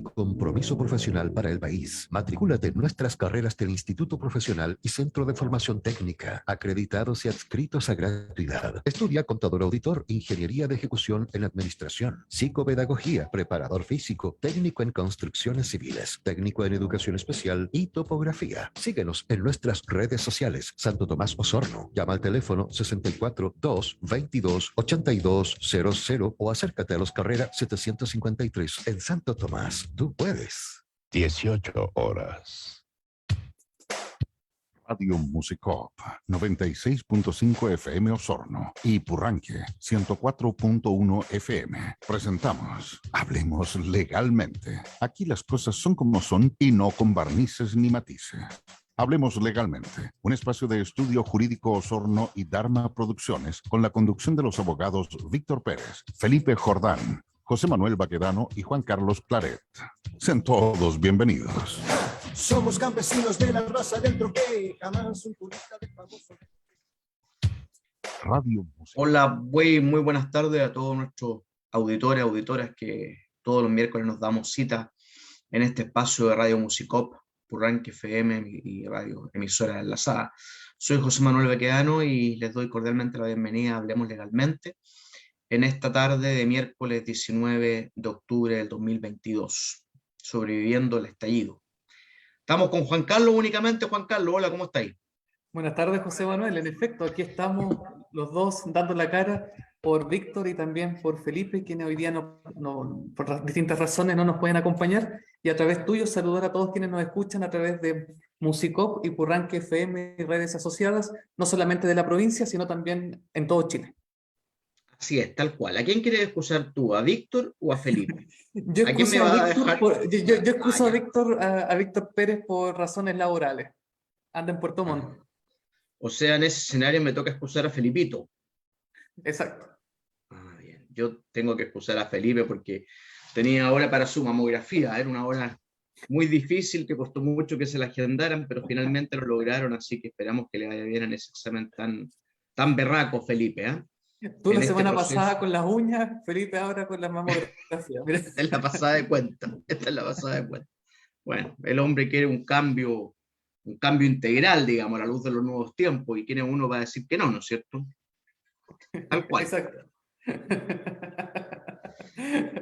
Compromiso profesional para el país. Matrículate en nuestras carreras del Instituto Profesional y Centro de Formación Técnica, acreditados y adscritos a gratuidad. Estudia contador auditor, ingeniería de ejecución en administración, psicopedagogía, preparador físico, técnico en construcciones civiles, técnico en educación especial y topografía. Síguenos en nuestras redes sociales. Santo Tomás Osorno. Llama al teléfono 64 2 22 8200 o acércate a los carreras 753 en Santo Tomás. Tú puedes. 18 horas. Radio Musicop 96.5 FM Osorno y Purranque 104.1 FM. Presentamos Hablemos Legalmente. Aquí las cosas son como son y no con barnices ni matices. Hablemos Legalmente, un espacio de estudio jurídico Osorno y Dharma Producciones con la conducción de los abogados Víctor Pérez, Felipe Jordán, José Manuel Baquedano y Juan Carlos Claret. Sean todos bienvenidos. Somos campesinos de la raza del troque, jamás un turista de famoso. Radio Musicop. Hola, muy buenas tardes a todos nuestros auditores, auditoras que todos los miércoles nos damos cita en este espacio de Radio Musicop, Purranque FM y radio emisora enlazada. Soy José Manuel Baquedano y les doy cordialmente la bienvenida a Hablemos Legalmente en esta tarde de miércoles 19 de octubre del 2022, sobreviviendo el estallido. Estamos con Juan Carlos únicamente. Juan Carlos, hola, ¿cómo estáis? Buenas tardes, José Manuel. En efecto, aquí estamos los dos dando la cara por Víctor y también por Felipe, quienes hoy día por distintas razones no nos pueden acompañar, y a través tuyo saludar a todos quienes nos escuchan a través de Musicop y Purranque FM y redes asociadas, no solamente de la provincia, sino también en todo Chile. Así es, tal cual. ¿A quién quieres excusar tú? ¿A Víctor o a Felipe? Yo ¿A quién me vas a dejar? yo excuso a Víctor Pérez por razones laborales. Anda en Puerto Montt. O sea, en ese escenario me toca excusar a Felipito. Exacto. Ah, bien. Yo tengo que excusar a Felipe porque tenía hora para su mamografía. Era una hora muy difícil, que costó mucho que se la agendaran, pero finalmente lo lograron, así que esperamos que le vaya bien en ese examen tan berraco, Felipe, ¿eh? Tú En la este semana proceso. pasada con las uñas, Felipe ahora con la mamografía. Mira. Esta es la pasada de cuenta. Esta es la pasada de cuenta. Bueno, el hombre quiere un cambio integral, digamos, a la luz de los nuevos tiempos, y quiere uno va a decir que no, ¿no es cierto? Tal cual. Exacto.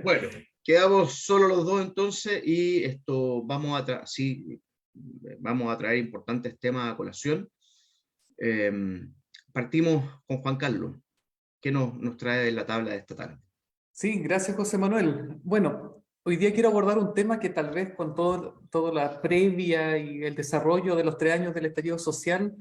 Bueno, quedamos solo los dos entonces, y esto vamos a traer importantes temas a colación. Partimos con Juan Carlos. ¿Qué nos trae de la tabla de esta tarde? Sí, gracias, José Manuel. Bueno, hoy día quiero abordar un tema que tal vez con toda la previa y el desarrollo de los 3 años del estallido social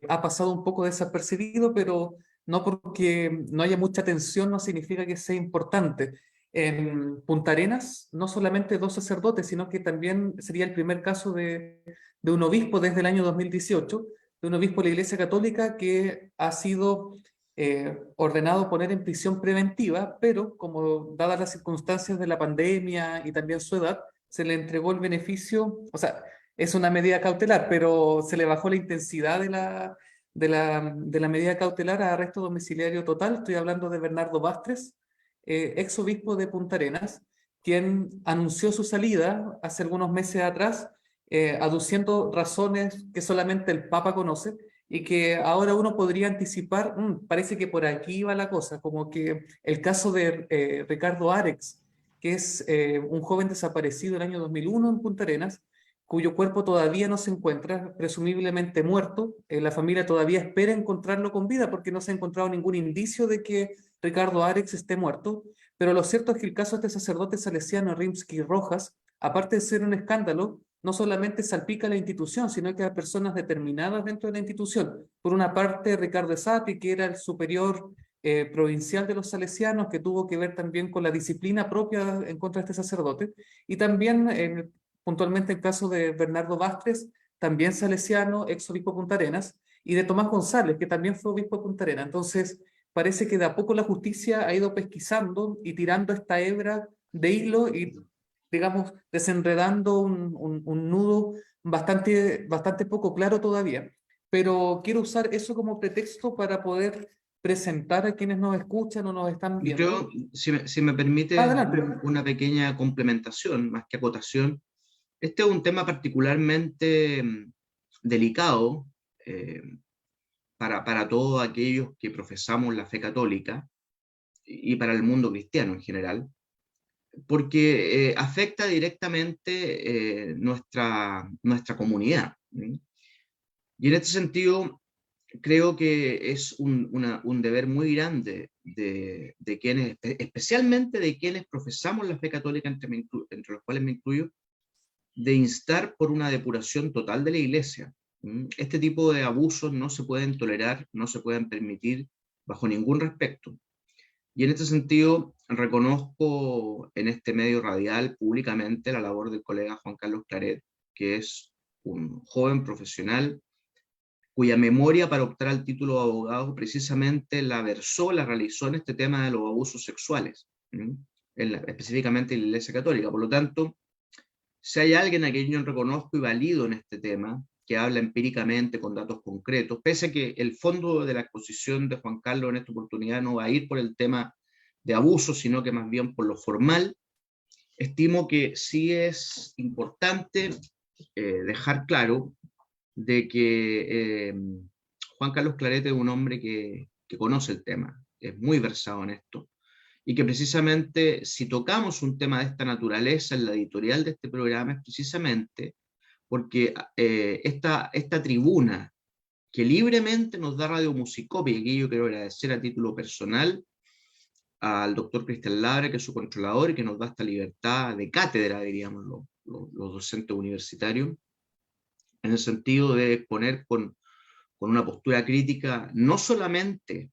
ha pasado un poco desapercibido, pero no porque no haya mucha atención no significa que sea importante. En Punta Arenas, no solamente 2 sacerdotes, sino que también sería el primer caso de un obispo desde el año 2018, de un obispo de la Iglesia Católica que ha sido ordenado poner en prisión preventiva, pero como dadas las circunstancias de la pandemia y también su edad, se le entregó el beneficio, o sea, es una medida cautelar, pero se le bajó la intensidad de la medida cautelar a arresto domiciliario total. Estoy hablando de Bernardo Bastres, ex obispo de Punta Arenas, quien anunció su salida hace algunos meses atrás, aduciendo razones que solamente el Papa conoce, y que ahora uno podría anticipar, parece que por aquí va la cosa, como que el caso de Ricardo Arex, que es un joven desaparecido en el año 2001 en Punta Arenas, cuyo cuerpo todavía no se encuentra, presumiblemente muerto. La familia todavía espera encontrarlo con vida porque no se ha encontrado ningún indicio de que Ricardo Arex esté muerto, pero lo cierto es que el caso de este sacerdote salesiano Rimsky Rojas, aparte de ser un escándalo, no solamente salpica a la institución, sino que a personas determinadas dentro de la institución. Por una parte, Ricardo Esati, que era el superior provincial de los salesianos, que tuvo que ver también con la disciplina propia en contra de este sacerdote, y también, puntualmente, el caso de Bernardo Bastres, también salesiano, ex obispo Punta Arenas, y de Tomás González, que también fue obispo de Punta Arenas. Entonces, parece que de a poco la justicia ha ido pesquisando y tirando esta hebra de hilo y, digamos, desenredando un nudo bastante poco claro todavía. Pero quiero usar eso como pretexto para poder presentar a quienes nos escuchan o nos están viendo? Yo, si me permite Adelante. una pequeña complementación, más que acotación, este es un tema particularmente delicado para todos aquellos que profesamos la fe católica y para el mundo cristiano en general, porque afecta directamente nuestra comunidad. Y en este sentido, creo que es un deber muy grande de quienes, especialmente de quienes profesamos la fe católica, entre los cuales me incluyo, de instar por una depuración total de la Iglesia. Este tipo de abusos no se pueden tolerar, no se pueden permitir bajo ningún respecto. Y en este sentido, reconozco en este medio radial públicamente la labor del colega Juan Carlos Claret, que es un joven profesional cuya memoria para optar al título de abogado precisamente la realizó en este tema de los abusos sexuales, específicamente en la Iglesia Católica. Por lo tanto, si hay alguien a quien yo reconozco y valido en este tema, que habla empíricamente con datos concretos, pese a que el fondo de la exposición de Juan Carlos en esta oportunidad no va a ir por el tema de abuso, sino que más bien por lo formal, estimo que sí es importante dejar claro de que Juan Carlos Claret es un hombre que conoce el tema, es muy versado en esto, y que precisamente si tocamos un tema de esta naturaleza en la editorial de este programa es precisamente porque esta tribuna que libremente nos da Radio Musicop, y aquí yo quiero agradecer a título personal al doctor Cristian Labra, que es su controlador, y que nos da esta libertad de cátedra, diríamos, los docentes universitarios, en el sentido de exponer con una postura crítica no solamente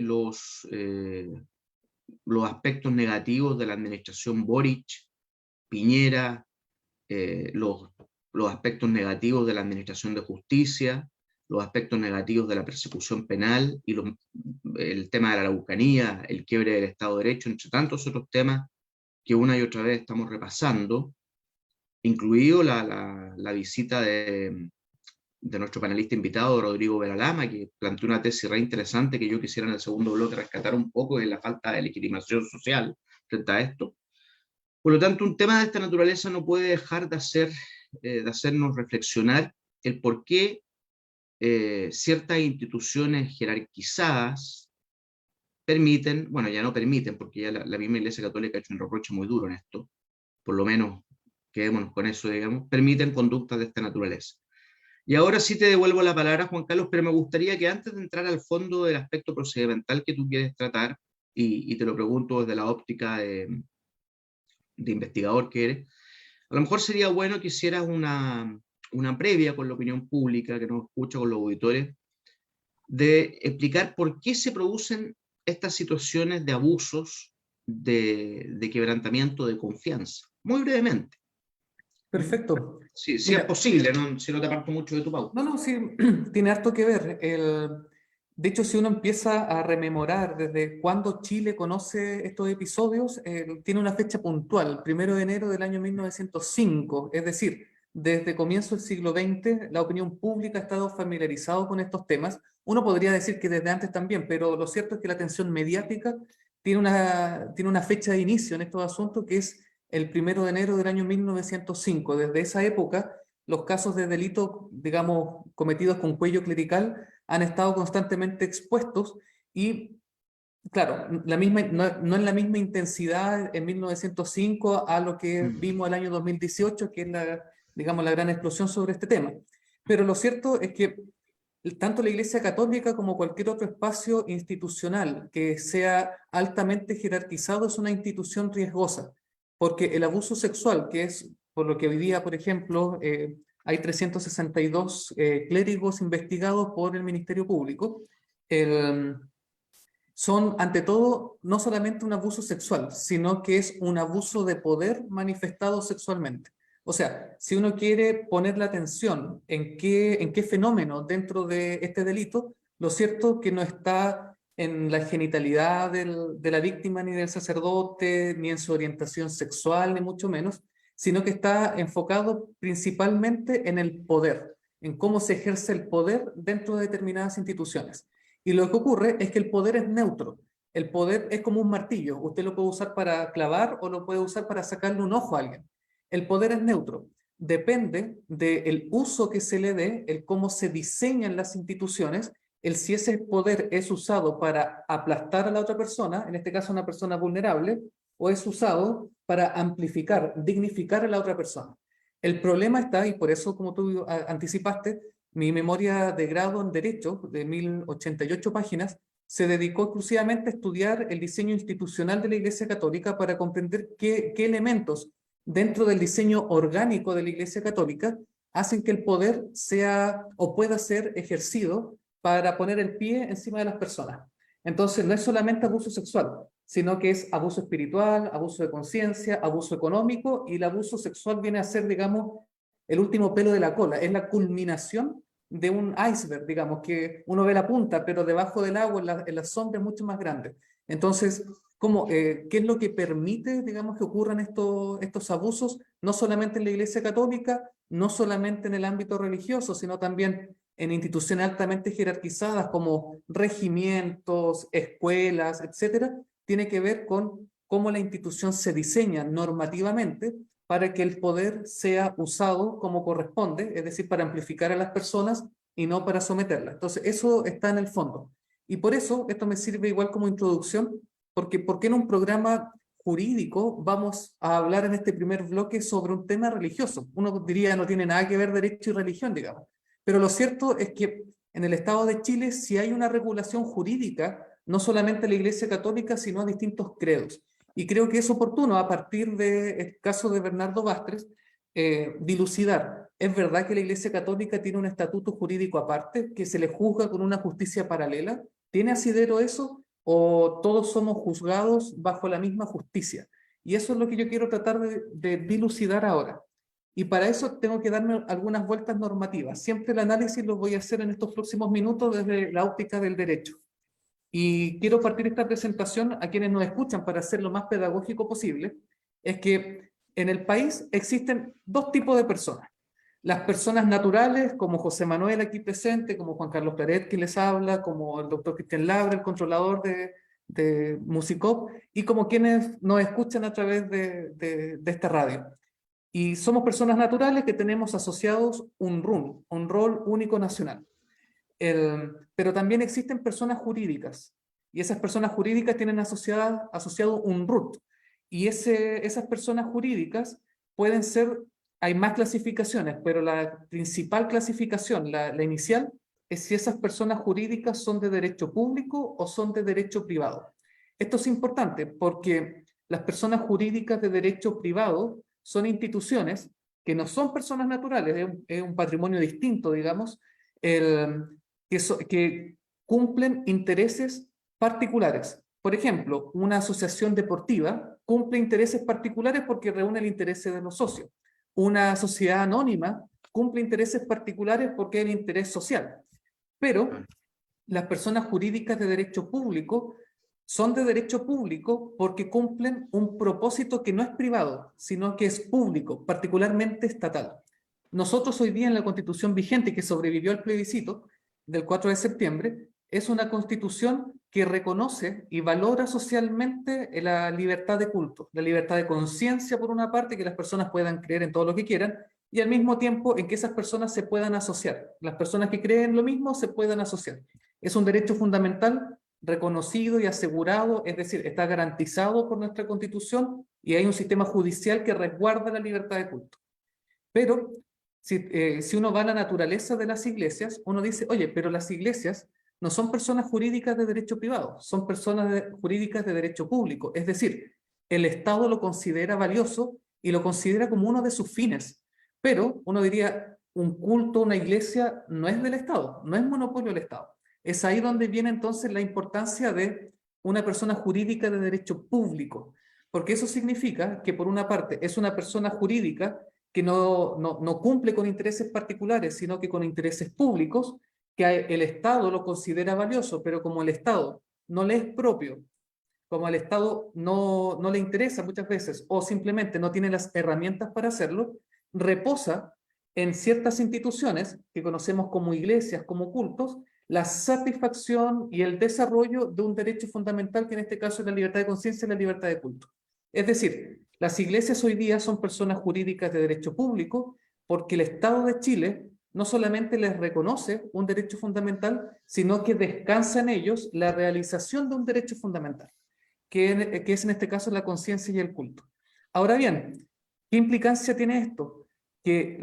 los aspectos negativos de la administración Boric, Piñera, los aspectos negativos de la administración de justicia, los aspectos negativos de la persecución penal y el tema de la Araucanía, el quiebre del Estado de Derecho, entre tantos otros temas que una y otra vez estamos repasando, incluido la visita de nuestro panelista invitado, Rodrigo Veralama, que planteó una tesis re interesante que yo quisiera en el segundo bloque rescatar un poco, de la falta de legitimación social frente a esto. Por lo tanto, un tema de esta naturaleza no puede dejar de hacernos reflexionar el por qué ciertas instituciones jerarquizadas permiten, bueno, ya no permiten, porque ya la misma Iglesia Católica ha hecho un reproche muy duro en esto, por lo menos quedémonos con eso, digamos, permiten conductas de esta naturaleza. Y ahora sí te devuelvo la palabra, Juan Carlos, pero me gustaría que antes de entrar al fondo del aspecto procedimental que tú quieres tratar, y te lo pregunto desde la óptica de investigador que eres, a lo mejor sería bueno que hicieras una previa con la opinión pública que nos escucha, con los auditores, de explicar por qué se producen estas situaciones de abusos, de quebrantamiento de confianza. Muy brevemente. Perfecto. Sí, si Mira, es posible, si no te aparto mucho de tu pauta. No, sí, tiene harto que ver. De hecho, si uno empieza a rememorar desde cuándo Chile conoce estos episodios, tiene una fecha puntual, 1 de enero del año 1905, es decir, desde comienzo del siglo XX, la opinión pública ha estado familiarizada con estos temas. Uno podría decir que desde antes también, pero lo cierto es que la atención mediática tiene una fecha de inicio en estos asuntos que es el 1 de enero del año 1905. Desde esa época, los casos de delito, digamos, cometidos con cuello clerical han estado constantemente expuestos y, claro, no en la misma intensidad en 1905 a lo que vimos el año 2018, que es digamos, la gran explosión sobre este tema. Pero lo cierto es que tanto la Iglesia Católica como cualquier otro espacio institucional que sea altamente jerarquizado es una institución riesgosa, porque el abuso sexual, que es por lo que hoy día, por ejemplo, hay 362 clérigos investigados por el Ministerio Público, son ante todo no solamente un abuso sexual, sino que es un abuso de poder manifestado sexualmente. O sea, si uno quiere poner la atención en qué fenómeno dentro de este delito, lo cierto es que no está en la genitalidad de la víctima ni del sacerdote, ni en su orientación sexual, ni mucho menos, sino que está enfocado principalmente en el poder, en cómo se ejerce el poder dentro de determinadas instituciones. Y lo que ocurre es que el poder es neutro. El poder es como un martillo. Usted lo puede usar para clavar o lo puede usar para sacarle un ojo a alguien. El poder es neutro. Depende del uso que se le dé, el cómo se diseñan las instituciones, el si ese poder es usado para aplastar a la otra persona, en este caso una persona vulnerable, o es usado para amplificar, dignificar a la otra persona. El problema está, y por eso, como tú anticipaste, mi memoria de grado en Derecho, de 1088 páginas, se dedicó exclusivamente a estudiar el diseño institucional de la Iglesia Católica para comprender qué elementos dentro del diseño orgánico de la Iglesia Católica hacen que el poder sea o pueda ser ejercido para poner el pie encima de las personas. Entonces, no es solamente abuso sexual, sino que es abuso espiritual, abuso de conciencia, abuso económico, y el abuso sexual viene a ser, digamos, el último pelo de la cola, es la culminación de un iceberg, digamos, que uno ve la punta, pero debajo del agua, en la sombra, es mucho más grande. Entonces, ¿qué es lo que permite, digamos, que ocurran estos abusos? No solamente en la Iglesia Católica, no solamente en el ámbito religioso, sino también en instituciones altamente jerarquizadas como regimientos, escuelas, etcétera, tiene que ver con cómo la institución se diseña normativamente para que el poder sea usado como corresponde, es decir, para amplificar a las personas y no para someterlas. Entonces, eso está en el fondo. Y por eso, esto me sirve igual como introducción, porque ¿por qué en un programa jurídico vamos a hablar en este primer bloque sobre un tema religioso? Uno diría, no tiene nada que ver derecho y religión, digamos. Pero lo cierto es que en el Estado de Chile sí hay una regulación jurídica, no solamente a la Iglesia Católica, sino a distintos credos. Y creo que es oportuno, a partir del caso de Bernardo Bastres, dilucidar. ¿Es verdad que la Iglesia Católica tiene un estatuto jurídico aparte, que se le juzga con una justicia paralela? ¿Tiene asidero eso? ¿O todos somos juzgados bajo la misma justicia? Y eso es lo que yo quiero tratar de dilucidar ahora. Y para eso tengo que darme algunas vueltas normativas. Siempre el análisis lo voy a hacer en estos próximos minutos desde la óptica del derecho. Y quiero partir esta presentación a quienes nos escuchan para hacer lo más pedagógico posible, es que en el país existen dos tipos de personas. Las personas naturales, como José Manuel aquí presente, como Juan Carlos Claret que les habla, como el doctor Cristian Labra, el controlador de Musicop, y como quienes nos escuchan a través de esta radio. Y somos personas naturales que tenemos asociados un RUN, un rol único nacional. Pero también existen personas jurídicas, y esas personas jurídicas tienen asociado un RUT, y esas personas jurídicas pueden ser, hay más clasificaciones, pero la principal clasificación, la inicial, es si esas personas jurídicas son de derecho público o son de derecho privado. Esto es importante porque las personas jurídicas de derecho privado son instituciones que no son personas naturales, es un patrimonio distinto, digamos, que cumplen intereses particulares. Por ejemplo, una asociación deportiva cumple intereses particulares porque reúne el interés de los socios. Una sociedad anónima cumple intereses particulares porque es el interés social. Pero las personas jurídicas de derecho público son de derecho público porque cumplen un propósito que no es privado, sino que es público, particularmente estatal. Nosotros hoy día en la Constitución vigente, que sobrevivió al plebiscito del 4 de septiembre, es una Constitución que reconoce y valora socialmente la libertad de culto, la libertad de conciencia por una parte, que las personas puedan creer en todo lo que quieran, y al mismo tiempo en que esas personas se puedan asociar. Las personas que creen lo mismo se puedan asociar. Es un derecho fundamental reconocido y asegurado, es decir, está garantizado por nuestra Constitución y hay un sistema judicial que resguarda la libertad de culto. Pero si uno va a la naturaleza de las iglesias, uno dice, oye, pero las iglesias no son personas jurídicas de derecho privado, son personas jurídicas de derecho público. Es decir, el Estado lo considera valioso y lo considera como uno de sus fines. Pero uno diría, un culto, una iglesia, no es del Estado, no es monopolio del Estado. Es ahí donde viene entonces la importancia de una persona jurídica de derecho público, porque eso significa que por una parte es una persona jurídica que no cumple con intereses particulares, sino que con intereses públicos, que el Estado lo considera valioso, pero como el Estado no le es propio, como al Estado no le interesa muchas veces, o simplemente no tiene las herramientas para hacerlo, reposa en ciertas instituciones que conocemos como iglesias, como cultos, la satisfacción y el desarrollo de un derecho fundamental que en este caso es la libertad de conciencia y la libertad de culto. Es decir, las iglesias hoy día son personas jurídicas de derecho público porque el Estado de Chile no solamente les reconoce un derecho fundamental, sino que descansa en ellos la realización de un derecho fundamental, que es en este caso la conciencia y el culto. Ahora bien, ¿qué implicancia tiene esto? Que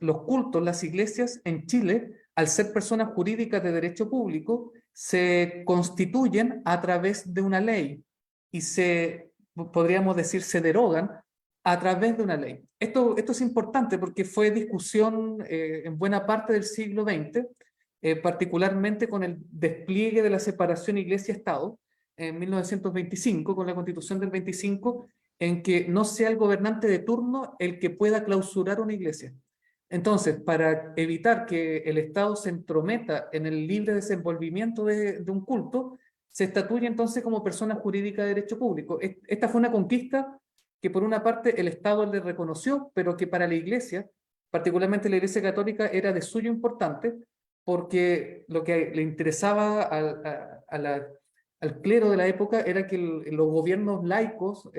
los cultos, las iglesias en Chile, al ser personas jurídicas de derecho público, se constituyen a través de una ley y podríamos decir, se derogan a través de una ley. Esto es importante porque fue discusión en buena parte del siglo XX, particularmente con el despliegue de la separación iglesia-estado en 1925, con la Constitución del 25, en que no sea el gobernante de turno el que pueda clausurar una iglesia. Entonces, para evitar que el Estado se entrometa en el libre desenvolvimiento de un culto, se estatuye entonces como persona jurídica de derecho público. Esta fue una conquista que por una parte el Estado le reconoció, pero que para la Iglesia, particularmente la Iglesia Católica, era de suyo importante, porque lo que le interesaba al clero de la época era que los gobiernos laicos,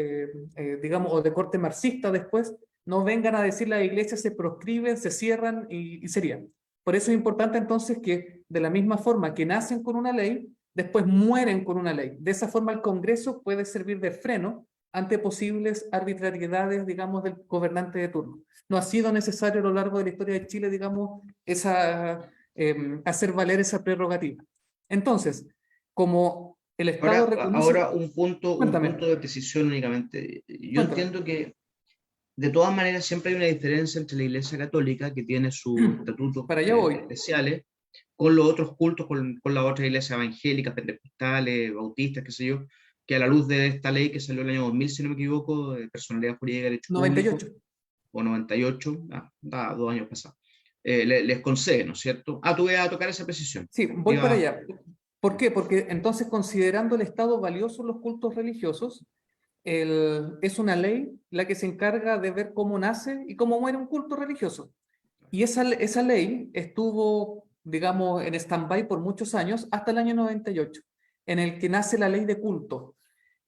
digamos, o de corte marxista después, no vengan a decir la iglesia se proscriben, se cierran y serían. Por eso es importante entonces que de la misma forma que nacen con una ley, después mueren con una ley. De esa forma el Congreso puede servir de freno ante posibles arbitrariedades, digamos, del gobernante de turno. No ha sido necesario a lo largo de la historia de Chile, digamos, hacer valer esa prerrogativa. Entonces, como el Estado reconoce... Ahora un punto Cuéntame. de precisión únicamente. Yo Cuéntame. entiendo que de todas maneras siempre hay una diferencia entre la Iglesia Católica, que tiene sus estatutos Para allá voy. especiales, con los otros cultos, con las otras iglesias evangélicas, pentecostales, bautistas, qué sé yo, que a la luz de esta ley que salió el año 2000, si no me equivoco, de personalidad jurídica de derecho 98. público, o 98, 2 años pasados, les concede, ¿no es cierto? Tú vas a tocar esa precisión. Sí, voy Iba- para allá. ¿Por qué? Porque entonces, considerando el Estado valioso los cultos religiosos, es una ley la que se encarga de ver cómo nace y cómo muere un culto religioso. Y esa ley estuvo, digamos, en stand-by por muchos años, hasta el año 98, en el que nace la ley de culto.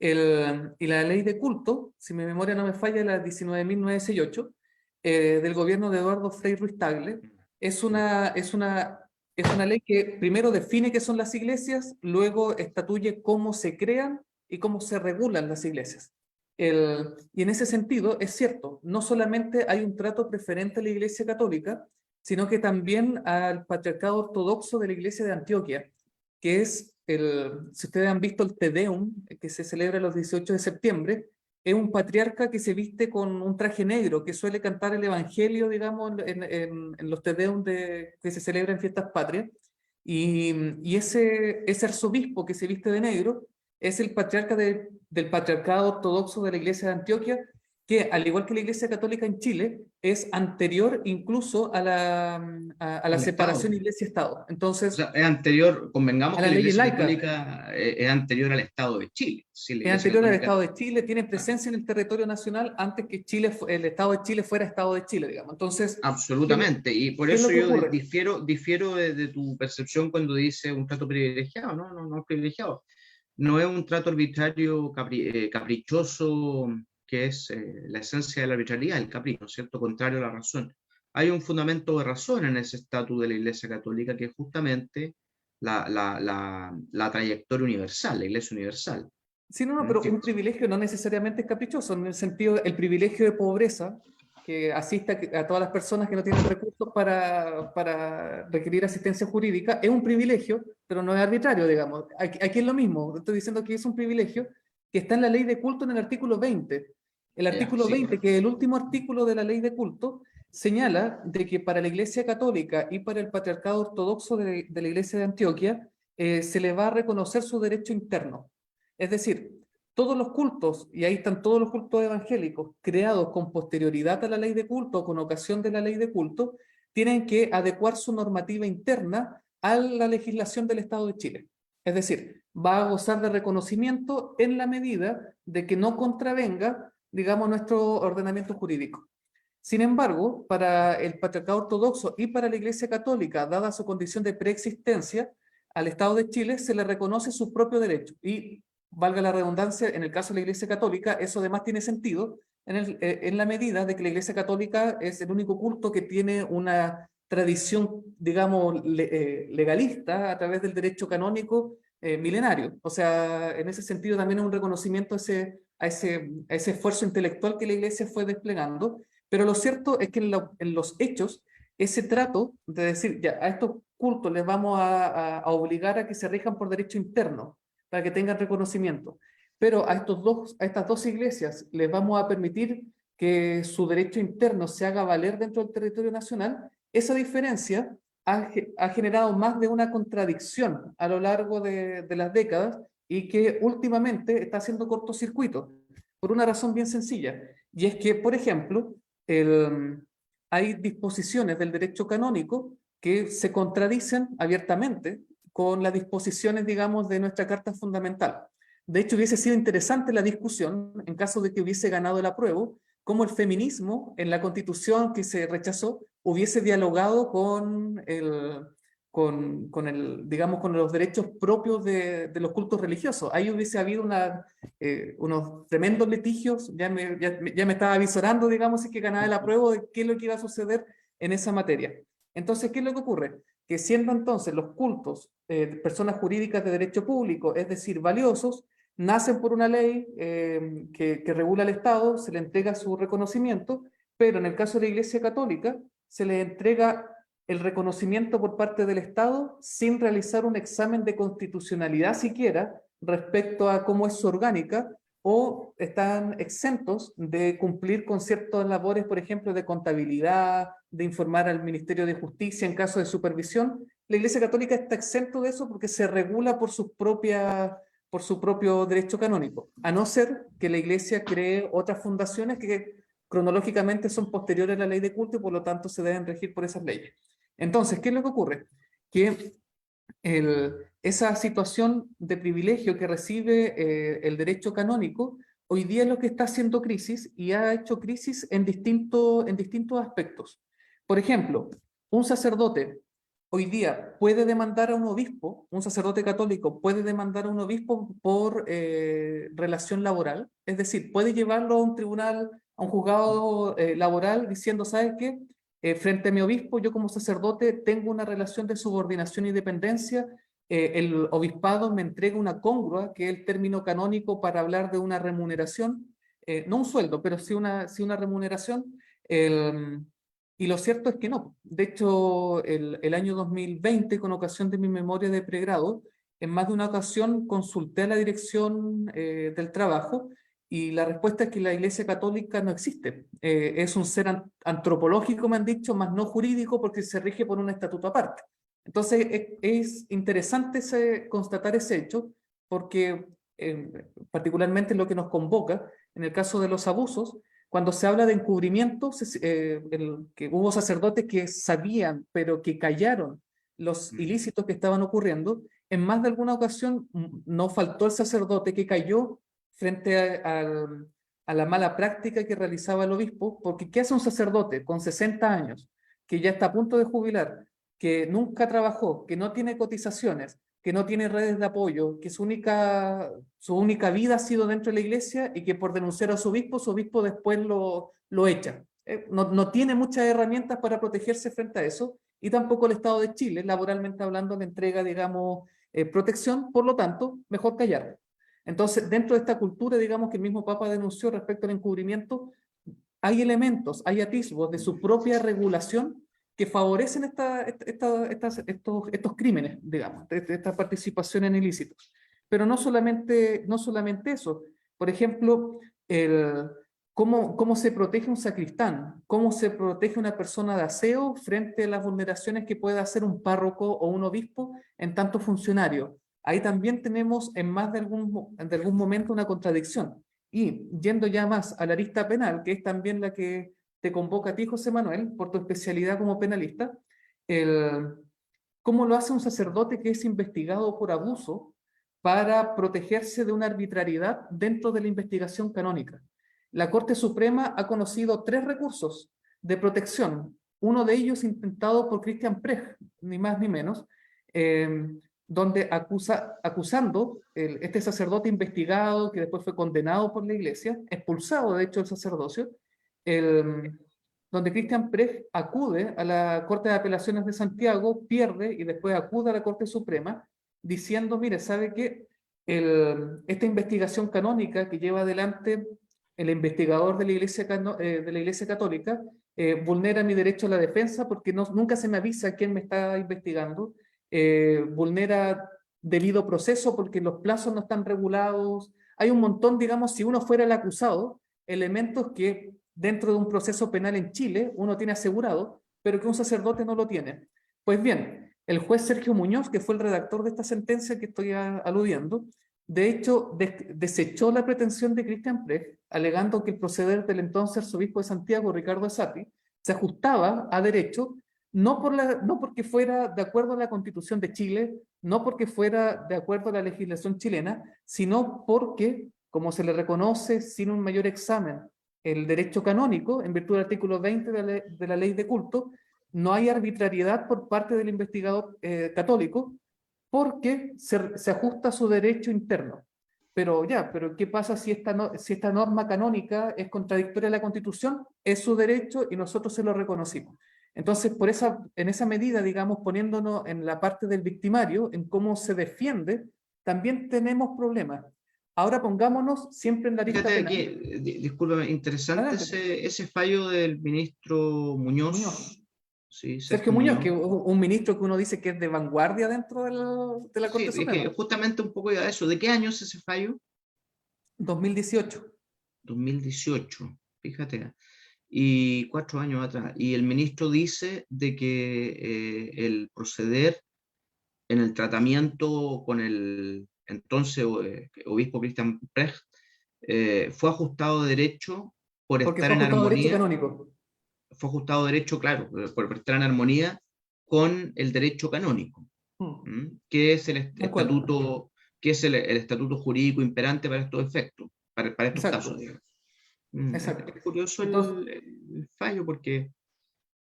Y la ley de culto, si mi memoria no me falla, la 19.968, del gobierno de Eduardo Frei Ruiz Tagle, es una ley que primero define qué son las iglesias, luego estatuye cómo se crean y cómo se regulan las iglesias. Y en ese sentido, es cierto, no solamente hay un trato preferente a la Iglesia Católica, sino que también al Patriarcado Ortodoxo de la Iglesia de Antioquia, que es, si ustedes han visto el Te Deum, que se celebra los 18 de septiembre, es un patriarca que se viste con un traje negro, que suele cantar el Evangelio, digamos, en los Te Deum que se celebran en fiestas patrias, y ese arzobispo que se viste de negro es el patriarca del Patriarcado Ortodoxo de la Iglesia de Antioquia, que al igual que la Iglesia Católica en Chile, es anterior incluso a la separación Iglesia-Estado. O Entonces, sea, es anterior, convengamos a que la la ley Iglesia laica, Católica es anterior al Estado de Chile. Sí, la es Iglesia anterior al Católica, Estado de Chile, tiene presencia en el territorio nacional antes que el Estado de Chile fuera Estado de Chile, digamos. Entonces, absolutamente. Y por ¿qué es lo eso que yo ocurre? difiero de tu percepción cuando dice un trato privilegiado. No es privilegiado. No es un trato arbitrario, caprichoso, que es la esencia de la arbitrariedad, el capricho, ¿no es cierto? Contrario a la razón. Hay un fundamento de razón en ese estatus de la Iglesia Católica, que es justamente la trayectoria universal, la Iglesia universal. Sí, no, pero un privilegio no necesariamente es caprichoso, en el sentido, el privilegio de pobreza, que asiste a todas las personas que no tienen recursos para requerir asistencia jurídica, es un privilegio, pero no es arbitrario, digamos. Aquí es lo mismo, estoy diciendo que es un privilegio que está en la ley de culto en el artículo 20. El artículo 20, que es el último artículo de la ley de culto, señala de que para la Iglesia Católica y para el Patriarcado Ortodoxo de la Iglesia de Antioquia se le va a reconocer su derecho interno. Es decir, todos los cultos, y ahí están todos los cultos evangélicos, creados con posterioridad a la ley de culto o con ocasión de la ley de culto, tienen que adecuar su normativa interna a la legislación del Estado de Chile. Es decir, va a gozar de reconocimiento en la medida de que no contravenga, digamos, nuestro ordenamiento jurídico. Sin embargo, para el Patriarcado Ortodoxo y para la Iglesia Católica, dada su condición de preexistencia, al Estado de Chile se le reconoce su propio derecho. Y, valga la redundancia, en el caso de la Iglesia Católica, eso además tiene sentido en la medida de que la Iglesia Católica es el único culto que tiene una tradición, digamos, legalista a través del derecho canónico milenario. O sea, en ese sentido también es un reconocimiento a ese esfuerzo intelectual que la Iglesia fue desplegando, pero lo cierto es que en los hechos, ese trato de decir, ya, a estos cultos les vamos a obligar a que se rijan por derecho interno, para que tengan reconocimiento, pero a estas dos iglesias les vamos a permitir que su derecho interno se haga valer dentro del territorio nacional. Esa diferencia ha generado más de una contradicción a lo largo de las décadas y que últimamente está haciendo cortocircuito, por una razón bien sencilla, y es que, por ejemplo, hay disposiciones del derecho canónico que se contradicen abiertamente con las disposiciones, digamos, de nuestra Carta Fundamental. De hecho, hubiese sido interesante la discusión, en caso de que hubiese ganado el apruebo, cómo el feminismo en la Constitución que se rechazó hubiese dialogado digamos, con los derechos propios de los cultos religiosos. Ahí hubiese habido unos tremendos litigios, ya me estaba avisorando, digamos, si que ganaba el apruebo de qué es lo que iba a suceder en esa materia. Entonces, ¿qué es lo que ocurre? Que siendo entonces los cultos personas jurídicas de derecho público, es decir, valiosos, nacen por una ley que regula el Estado, se le entrega su reconocimiento, pero en el caso de la Iglesia Católica se le entrega el reconocimiento por parte del Estado sin realizar un examen de constitucionalidad siquiera respecto a cómo es su orgánica, o están exentos de cumplir con ciertas labores, por ejemplo, de contabilidad, de informar al Ministerio de Justicia en caso de supervisión. La Iglesia Católica está exento de eso porque se regula por su propio derecho canónico, a no ser que la Iglesia cree otras fundaciones que cronológicamente son posteriores a la ley de culto y por lo tanto se deben regir por esas leyes. Entonces, ¿qué es lo que ocurre? Que esa situación de privilegio que recibe el derecho canónico, hoy día es lo que está haciendo crisis y ha hecho crisis en distintos aspectos. Por ejemplo, un sacerdote hoy día puede demandar a un obispo, un sacerdote católico puede demandar a un obispo por relación laboral, es decir, puede llevarlo a un tribunal, a un juzgado laboral diciendo, ¿sabes qué? Frente a mi obispo, yo como sacerdote tengo una relación de subordinación y dependencia, el obispado me entrega una congrua, que es el término canónico para hablar de una remuneración, no un sueldo, pero sí una remuneración, y lo cierto es que no. De hecho, el año 2020, con ocasión de mi memoria de pregrado, en más de una ocasión consulté a la dirección del trabajo, y la respuesta es que la Iglesia Católica no existe. Es un ser antropológico, me han dicho, más no jurídico, porque se rige por un estatuto aparte. Entonces, es interesante constatar ese hecho, porque particularmente lo que nos convoca, en el caso de los abusos, cuando se habla de encubrimiento, que hubo sacerdotes que sabían, pero que callaron los ilícitos que estaban ocurriendo, en más de alguna ocasión no faltó el sacerdote que cayó frente a la mala práctica que realizaba el obispo, porque ¿qué hace un sacerdote con 60 años, que ya está a punto de jubilar, que nunca trabajó, que no tiene cotizaciones, que no tiene redes de apoyo, que su única vida ha sido dentro de la iglesia y que por denunciar a su obispo después lo echa? No tiene muchas herramientas para protegerse frente a eso, y tampoco el Estado de Chile, laboralmente hablando, le entrega, digamos, protección, por lo tanto, mejor callar. Entonces, dentro de esta cultura, digamos, que el mismo Papa denunció respecto al encubrimiento, hay elementos, hay atisbos de su propia regulación que favorecen estos crímenes, digamos, esta participación en ilícitos. Pero no solamente eso. Por ejemplo, cómo se protege un sacristán, cómo se protege una persona de aseo frente a las vulneraciones que pueda hacer un párroco o un obispo en tanto funcionario. Ahí también tenemos en más de algún momento una contradicción. Y yendo ya más a la arista penal, que es también la que te convoca a ti, José Manuel, por tu especialidad como penalista, cómo lo hace un sacerdote que es investigado por abuso para protegerse de una arbitrariedad dentro de la investigación canónica. La Corte Suprema ha conocido 3 recursos de protección, uno de ellos intentado por Christian Prech, ni más ni menos, donde acusando este sacerdote investigado, que después fue condenado por la iglesia, expulsado de hecho del sacerdocio, donde Cristian Precht acude a la Corte de Apelaciones de Santiago, pierde y después acude a la Corte Suprema, diciendo, mire, ¿sabe qué? Esta investigación canónica que lleva adelante el investigador de la Iglesia Católica vulnera mi derecho a la defensa porque nunca se me avisa quién me está investigando, vulnera debido proceso porque los plazos no están regulados. Hay un montón, digamos, si uno fuera el acusado, elementos que dentro de un proceso penal en Chile uno tiene asegurado, pero que un sacerdote no lo tiene. Pues bien, el juez Sergio Muñoz, que fue el redactor de esta sentencia que estoy aludiendo, de hecho desechó la pretensión de Cristian Precht, alegando que el proceder del entonces arzobispo de Santiago, Ricardo Asati, se ajustaba a derecho, no porque fuera de acuerdo a la Constitución de Chile, no porque fuera de acuerdo a la legislación chilena, sino porque, como se le reconoce sin un mayor examen, el derecho canónico, en virtud del artículo 20 de la ley de culto, no hay arbitrariedad por parte del investigador católico, porque se ajusta a su derecho interno. Pero ¿qué pasa si esta norma canónica es contradictoria a la Constitución? Es su derecho y nosotros se lo reconocimos. Entonces, en esa medida, digamos, poniéndonos en la parte del victimario, en cómo se defiende, también tenemos problemas. Ahora pongámonos siempre en la arista Fíjate penal. que, discúlpame, interesante Adelante. ese fallo del ministro Muñoz. Muñoz. Sí, Sergio Muñoz, que es un ministro que uno dice que es de vanguardia dentro de la Sí, Corte es que Suprema. justamente un poco de eso. ¿De qué año es ese fallo? 2018. 2018, fíjate. Y 4 años atrás. Y el ministro dice de que el proceder en el tratamiento con el entonces obispo Cristian Precht fue ajustado de derecho por Porque estar fue en ajustado a derecho armonía, canónico. fue ajustado de derecho, claro, por estar en armonía con el derecho canónico, que es el Concuerdo. estatuto, que es el estatuto jurídico imperante para estos efectos, para estos Exacto. casos, digamos. Exacto. Es curioso Entonces, el fallo porque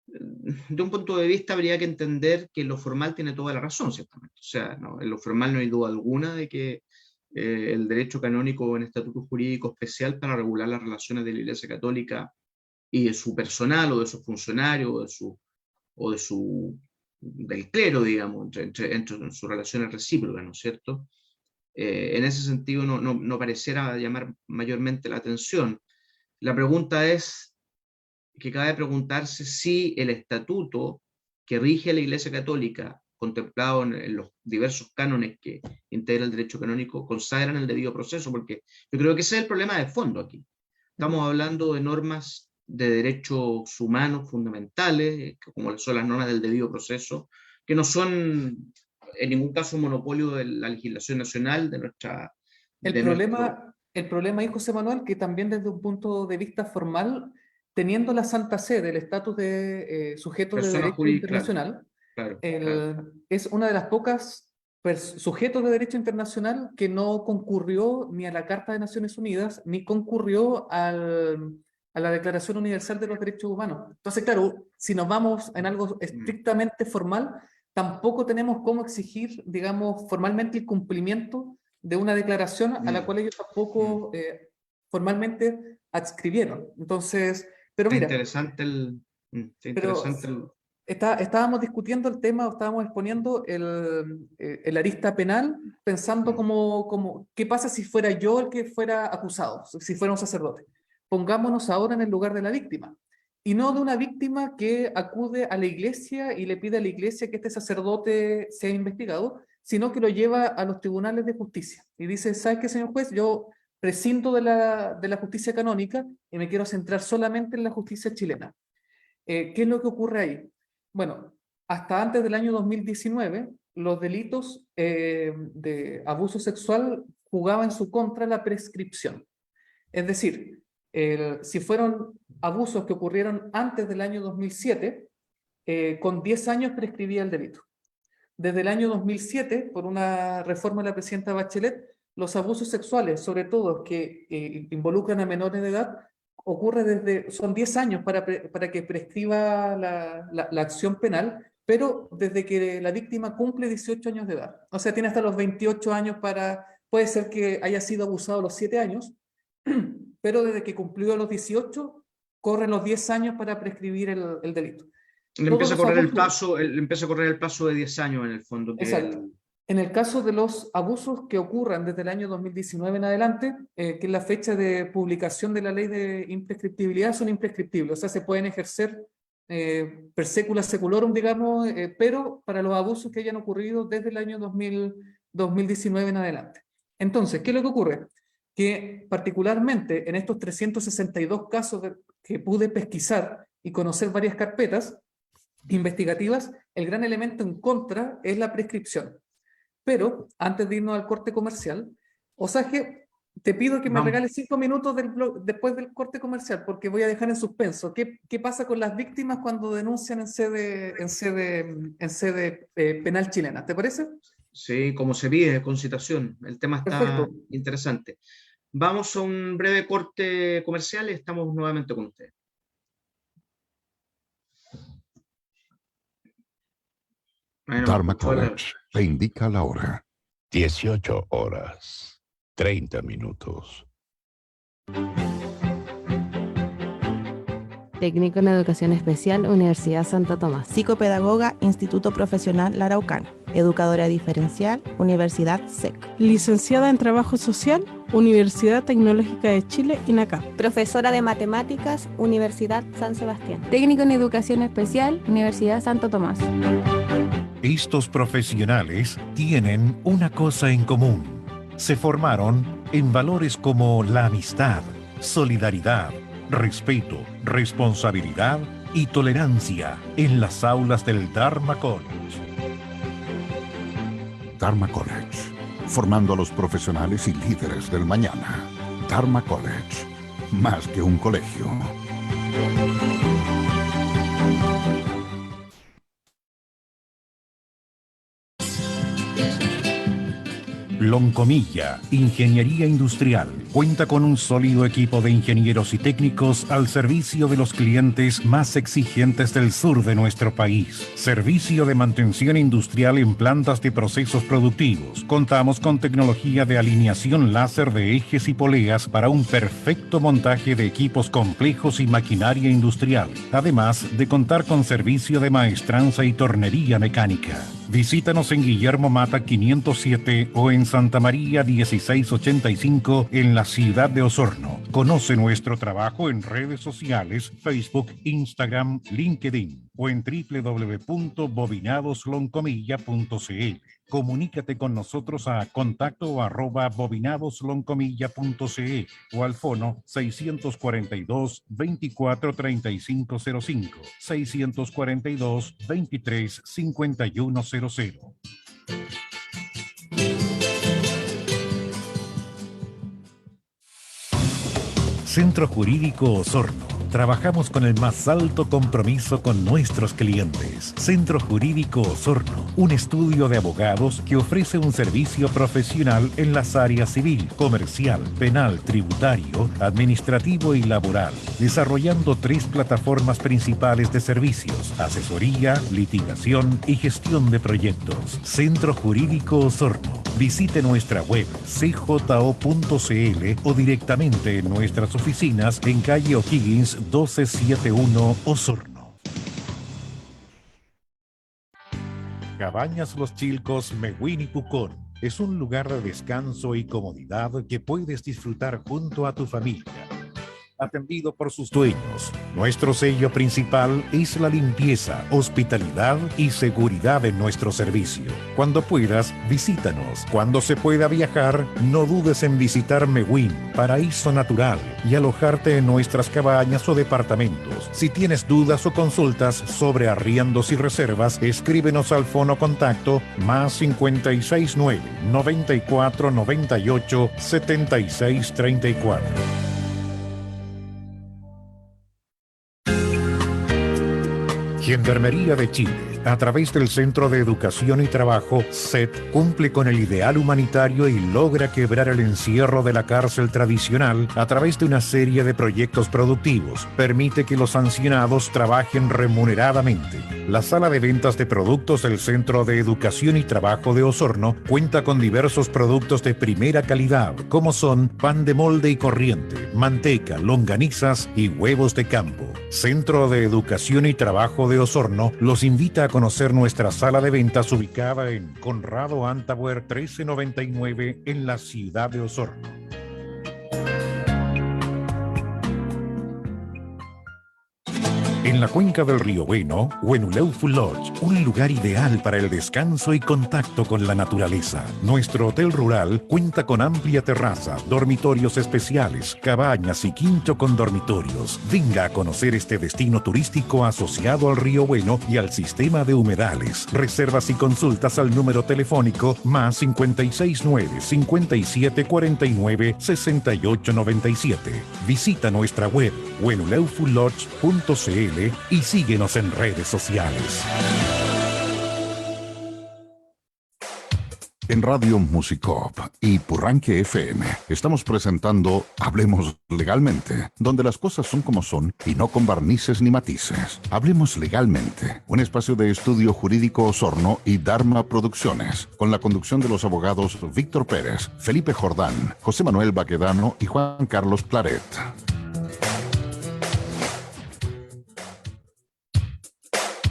de un punto de vista habría que entender que lo formal tiene toda la razón, ciertamente. O sea, no, en lo formal no hay duda alguna de que el derecho canónico es un estatuto jurídico especial para regular las relaciones de la Iglesia Católica y de su personal o de sus funcionarios del clero, digamos, entre sus relaciones recíprocas, ¿no es cierto? En ese sentido no pareciera llamar mayormente la atención. La pregunta es que cabe preguntarse si el estatuto que rige a la Iglesia Católica, contemplado en los diversos cánones que integra el derecho canónico, consagran el debido proceso, porque yo creo que ese es el problema de fondo aquí. Estamos hablando de normas de derechos humanos fundamentales, como son las normas del debido proceso, que no son en ningún caso un monopolio de la legislación nacional, el de nuestro problema ahí, José Manuel, que también desde un punto de vista formal, teniendo la Santa Sede, el estatus de sujeto de persona derecho jurídica, internacional, claro. es una de las pocas sujetos de derecho internacional que no concurrió ni a la Carta de Naciones Unidas, ni concurrió a la Declaración Universal de los Derechos Humanos. Entonces, claro, si nos vamos en algo estrictamente formal, tampoco tenemos cómo exigir, digamos, formalmente el cumplimiento de una declaración a la cual ellos tampoco formalmente adscribieron. Entonces, pero Está mira, interesante está pero interesante estábamos discutiendo el tema, o estábamos exponiendo el arista penal, pensando ¿qué pasa si fuera yo el que fuera acusado, si fuera un sacerdote? Pongámonos ahora en el lugar de la víctima, y no de una víctima que acude a la iglesia y le pide a la iglesia que este sacerdote sea investigado, sino que lo lleva a los tribunales de justicia y dice, ¿sabes qué, señor juez? Yo prescindo de la justicia canónica y me quiero centrar solamente en la justicia chilena. ¿Qué es lo que ocurre ahí? Bueno, hasta antes del año 2019, los delitos de abuso sexual jugaban en su contra la prescripción. Es decir, si fueron abusos que ocurrieron antes del año 2007, con 10 años prescribía el delito. Desde el año 2007, por una reforma de la presidenta Bachelet, los abusos sexuales, sobre todo que involucran a menores de edad, son 10 años para que prescriba la acción penal, pero desde que la víctima cumple 18 años de edad. O sea, tiene hasta los 28 años para, puede ser que haya sido abusado a los 7 años, pero desde que cumplió los 18, corren los 10 años para prescribir el delito. Le empieza a correr el plazo, le empieza a correr el plazo de 10 años en el fondo. Exacto. En el caso de los abusos que ocurran desde el año 2019 en adelante, que es la fecha de publicación de la ley de imprescriptibilidad, son imprescriptibles, o sea, se pueden ejercer per secula seculorum, digamos, pero para los abusos que hayan ocurrido desde el año 2019 en adelante. Entonces, ¿qué es lo que ocurre? Que particularmente en estos 362 casos que pude pesquisar y conocer varias carpetas investigativas, el gran elemento en contra es la prescripción. Pero, antes de irnos al corte comercial, Osaje, te pido que me regales 5 minutos después del corte comercial, porque voy a dejar en suspenso. ¿Qué pasa con las víctimas cuando denuncian en sede penal chilena? ¿Te parece? Sí, como se pide, con citación. El tema está Perfecto. interesante. Vamos a un breve corte comercial y estamos nuevamente con ustedes. Bueno, Dharma College te indica la hora. 18 horas, 30 minutos. Técnico en Educación Especial, Universidad Santo Tomás. Psicopedagoga, Instituto Profesional La Araucana. Educadora diferencial, Universidad SEC. Licenciada en Trabajo Social, Universidad Tecnológica de Chile, INACAP. Profesora de Matemáticas, Universidad San Sebastián. Técnico en Educación Especial, Universidad Santo Tomás. Estos profesionales tienen una cosa en común. Se formaron en valores como la amistad, solidaridad, respeto, responsabilidad y tolerancia en las aulas del Dharma College. Dharma College, formando a los profesionales y líderes del mañana. Dharma College, más que un colegio. Loncomilla, Ingeniería Industrial, cuenta con un sólido equipo de ingenieros y técnicos al servicio de los clientes más exigentes del sur de nuestro país. Servicio de mantención industrial en plantas de procesos productivos. Contamos con tecnología de alineación láser de ejes y poleas para un perfecto montaje de equipos complejos y maquinaria industrial, además de contar con servicio de maestranza y tornería mecánica. Visítanos en Guillermo Mata 507 o en Santa María 1685 en la ciudad de Osorno. Conoce nuestro trabajo en redes sociales, Facebook, Instagram, LinkedIn o en www.bobinadosloncomilla.cl. Comunícate con nosotros a contacto@bobinadosloncomilla.cl o al fono 642-243505, 642-235100. Centro Jurídico Osorno. Trabajamos con el más alto compromiso con nuestros clientes. Centro Jurídico Osorno, un estudio de abogados que ofrece un servicio profesional en las áreas civil, comercial, penal, tributario, administrativo y laboral, desarrollando 3 plataformas principales de servicios: asesoría, litigación y gestión de proyectos. Centro Jurídico Osorno. Visite nuestra web cjo.cl o directamente en nuestras oficinas en calle O'Higgins 1271 Osorno. Cabañas Los Chilcos, Mehuín y Pucón. Es un lugar de descanso y comodidad que puedes disfrutar junto a tu familia. Atendido por sus dueños. Nuestro sello principal es la limpieza, hospitalidad y seguridad en nuestro servicio. Cuando puedas, visítanos. Cuando se pueda viajar, no dudes en visitar Mehuín, paraíso natural, y alojarte en nuestras cabañas o departamentos. Si tienes dudas o consultas sobre arriendos y reservas, escríbenos al fono contacto +569 94 98 76 34. Gendarmería de Chile a través del Centro de Educación y Trabajo, CET, cumple con el ideal humanitario y logra quebrar el encierro de la cárcel tradicional a través de una serie de proyectos productivos. Permite que los sancionados trabajen remuneradamente. La sala de ventas de productos del Centro de Educación y Trabajo de Osorno cuenta con diversos productos de primera calidad, como son pan de molde y corriente, manteca, longanizas y huevos de campo. Centro de Educación y Trabajo de Osorno los invita a conocer nuestra sala de ventas ubicada en Conrado Antauer 1399 en la ciudad de Osorno. En la cuenca del río Bueno, Huenuleufu Lodge, un lugar ideal para el descanso y contacto con la naturaleza. Nuestro hotel rural cuenta con amplia terraza, dormitorios especiales, cabañas y quincho con dormitorios. Venga a conocer este destino turístico asociado al río Bueno y al sistema de humedales. Reservas y consultas al número telefónico más 569-5749-6897. Visita nuestra web huenuleufulodge.cl y síguenos en redes sociales. En Radio Musicop y Purranque FM estamos presentando Hablemos Legalmente, donde las cosas son como son y no con barnices ni matices. Hablemos Legalmente, un espacio de estudio jurídico Osorno y Dharma Producciones, con la conducción de los abogados Víctor Pérez, Felipe Jordán, José Manuel Baquedano y Juan Carlos Claret.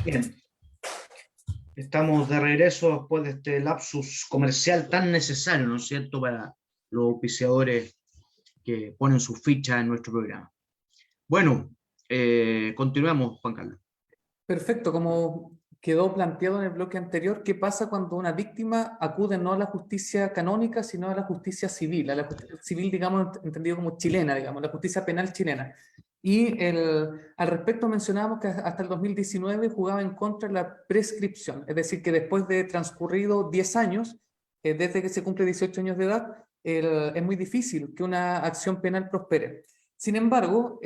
Bien, estamos de regreso después de este lapsus comercial tan necesario, ¿no es cierto?, para los auspiciadores que ponen sus fichas en nuestro programa. Bueno, continuamos, Juan Carlos. Perfecto, como quedó planteado en el bloque anterior, ¿qué pasa cuando una víctima acude no a la justicia canónica, sino a la justicia civil? A la justicia civil, digamos, entendido como chilena, digamos, la justicia penal chilena. Y al respecto mencionábamos que hasta el 2019 jugaba en contra de la prescripción, es decir, que después de transcurrido 10 años, desde que se cumple 18 años de edad, es muy difícil que una acción penal prospere. Sin embargo,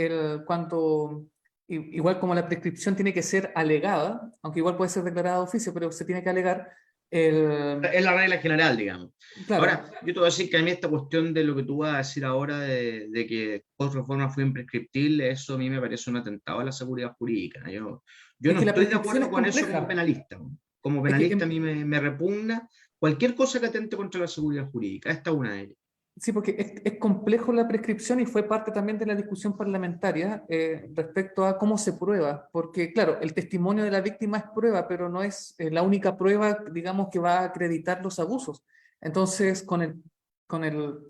igual como la prescripción tiene que ser alegada, aunque igual puede ser declarada de oficio, pero se tiene que alegar. Es la regla general, digamos. Claro. Ahora, yo te voy a decir que a mí esta cuestión de lo que tú vas a decir ahora de que post-reforma fue imprescriptible, eso a mí me parece un atentado a la seguridad jurídica. Yo no estoy de acuerdo con eso como penalista. Como penalista a mí me repugna cualquier cosa que atente contra la seguridad jurídica. Esta es una de ellas. Sí, porque es complejo la prescripción y fue parte también de la discusión parlamentaria respecto a cómo se prueba, porque claro, el testimonio de la víctima es prueba, pero no es la única prueba, digamos, que va a acreditar los abusos. Entonces, cuando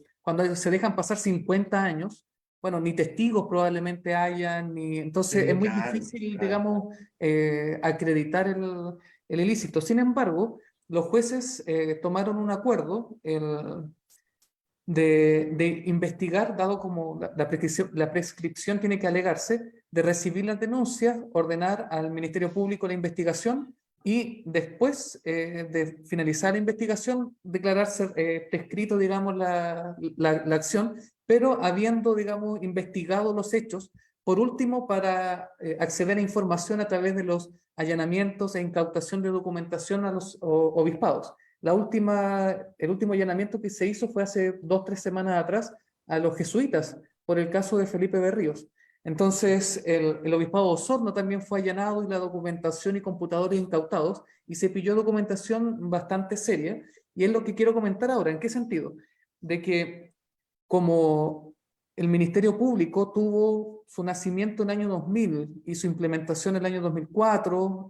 se dejan pasar 50 años, bueno, ni testigos probablemente hayan, entonces Sí, es muy claro, difícil, claro, digamos, acreditar el ilícito. Sin embargo, los jueces tomaron un acuerdo, de investigar, dado como la prescripción tiene que alegarse, de recibir las denuncias, ordenar al Ministerio Público la investigación y después de finalizar la investigación, declararse prescrito, digamos, la acción, pero habiendo, digamos, investigado los hechos, por último, para acceder a información a través de los allanamientos e incautación de documentación a los obispados. El último allanamiento que se hizo fue hace 2 o 3 semanas atrás a los jesuitas por el caso de Felipe Berríos. Entonces, el obispado de Osorno también fue allanado y la documentación y computadores incautados y se pilló documentación bastante seria. Y es lo que quiero comentar ahora. ¿En qué sentido? De que como el Ministerio Público tuvo su nacimiento en el año 2000 y su implementación en el año 2004,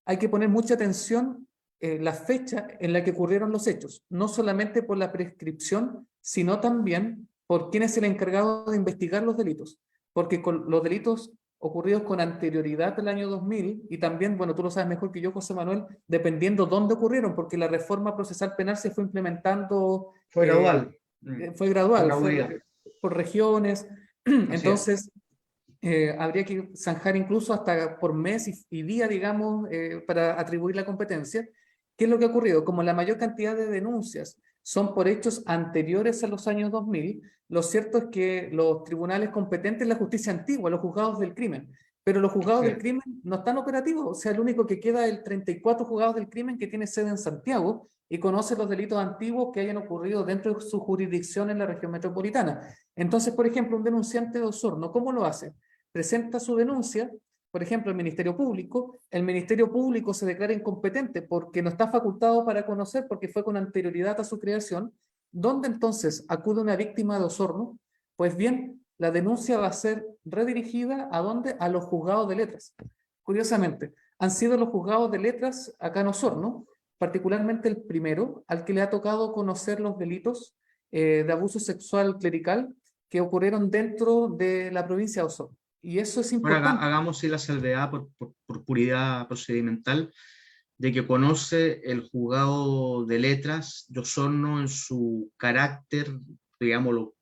hay que poner mucha atención la fecha en la que ocurrieron los hechos, no solamente por la prescripción, sino también por quién es el encargado de investigar los delitos, porque con los delitos ocurridos con anterioridad al año 2000, y también, bueno, tú lo sabes mejor que yo, José Manuel, dependiendo dónde ocurrieron, porque la reforma procesal penal se fue implementando... Fue gradual. Fue gradual, fue por regiones, entonces... habría que zanjar incluso hasta por mes y día, digamos, para atribuir la competencia. ¿Qué es lo que ha ocurrido? Como la mayor cantidad de denuncias son por hechos anteriores a los años 2000, lo cierto es que los tribunales competentes, la justicia antigua, los juzgados del crimen, pero los juzgados Sí. del crimen no están operativos. O sea, el único que queda es el 34 juzgados del crimen que tiene sede en Santiago y conoce los delitos antiguos que hayan ocurrido dentro de su jurisdicción en la región metropolitana. Entonces, por ejemplo, un denunciante de Osorno, ¿cómo lo hace? Presenta su denuncia, por ejemplo, al Ministerio Público. El Ministerio Público se declara incompetente porque no está facultado para conocer, porque fue con anterioridad a su creación. ¿Dónde entonces acude una víctima de Osorno? Pues bien, la denuncia va a ser redirigida ¿a dónde? A los juzgados de letras. Curiosamente, han sido los juzgados de letras acá en Osorno, particularmente el primero, al que le ha tocado conocer los delitos de abuso sexual clerical que ocurrieron dentro de la provincia de Osorno. Y eso es Ahora importante. hagamos sí la salvedad por puridad procedimental de que conoce el juzgado de letras de Osorno en su carácter, digámoslo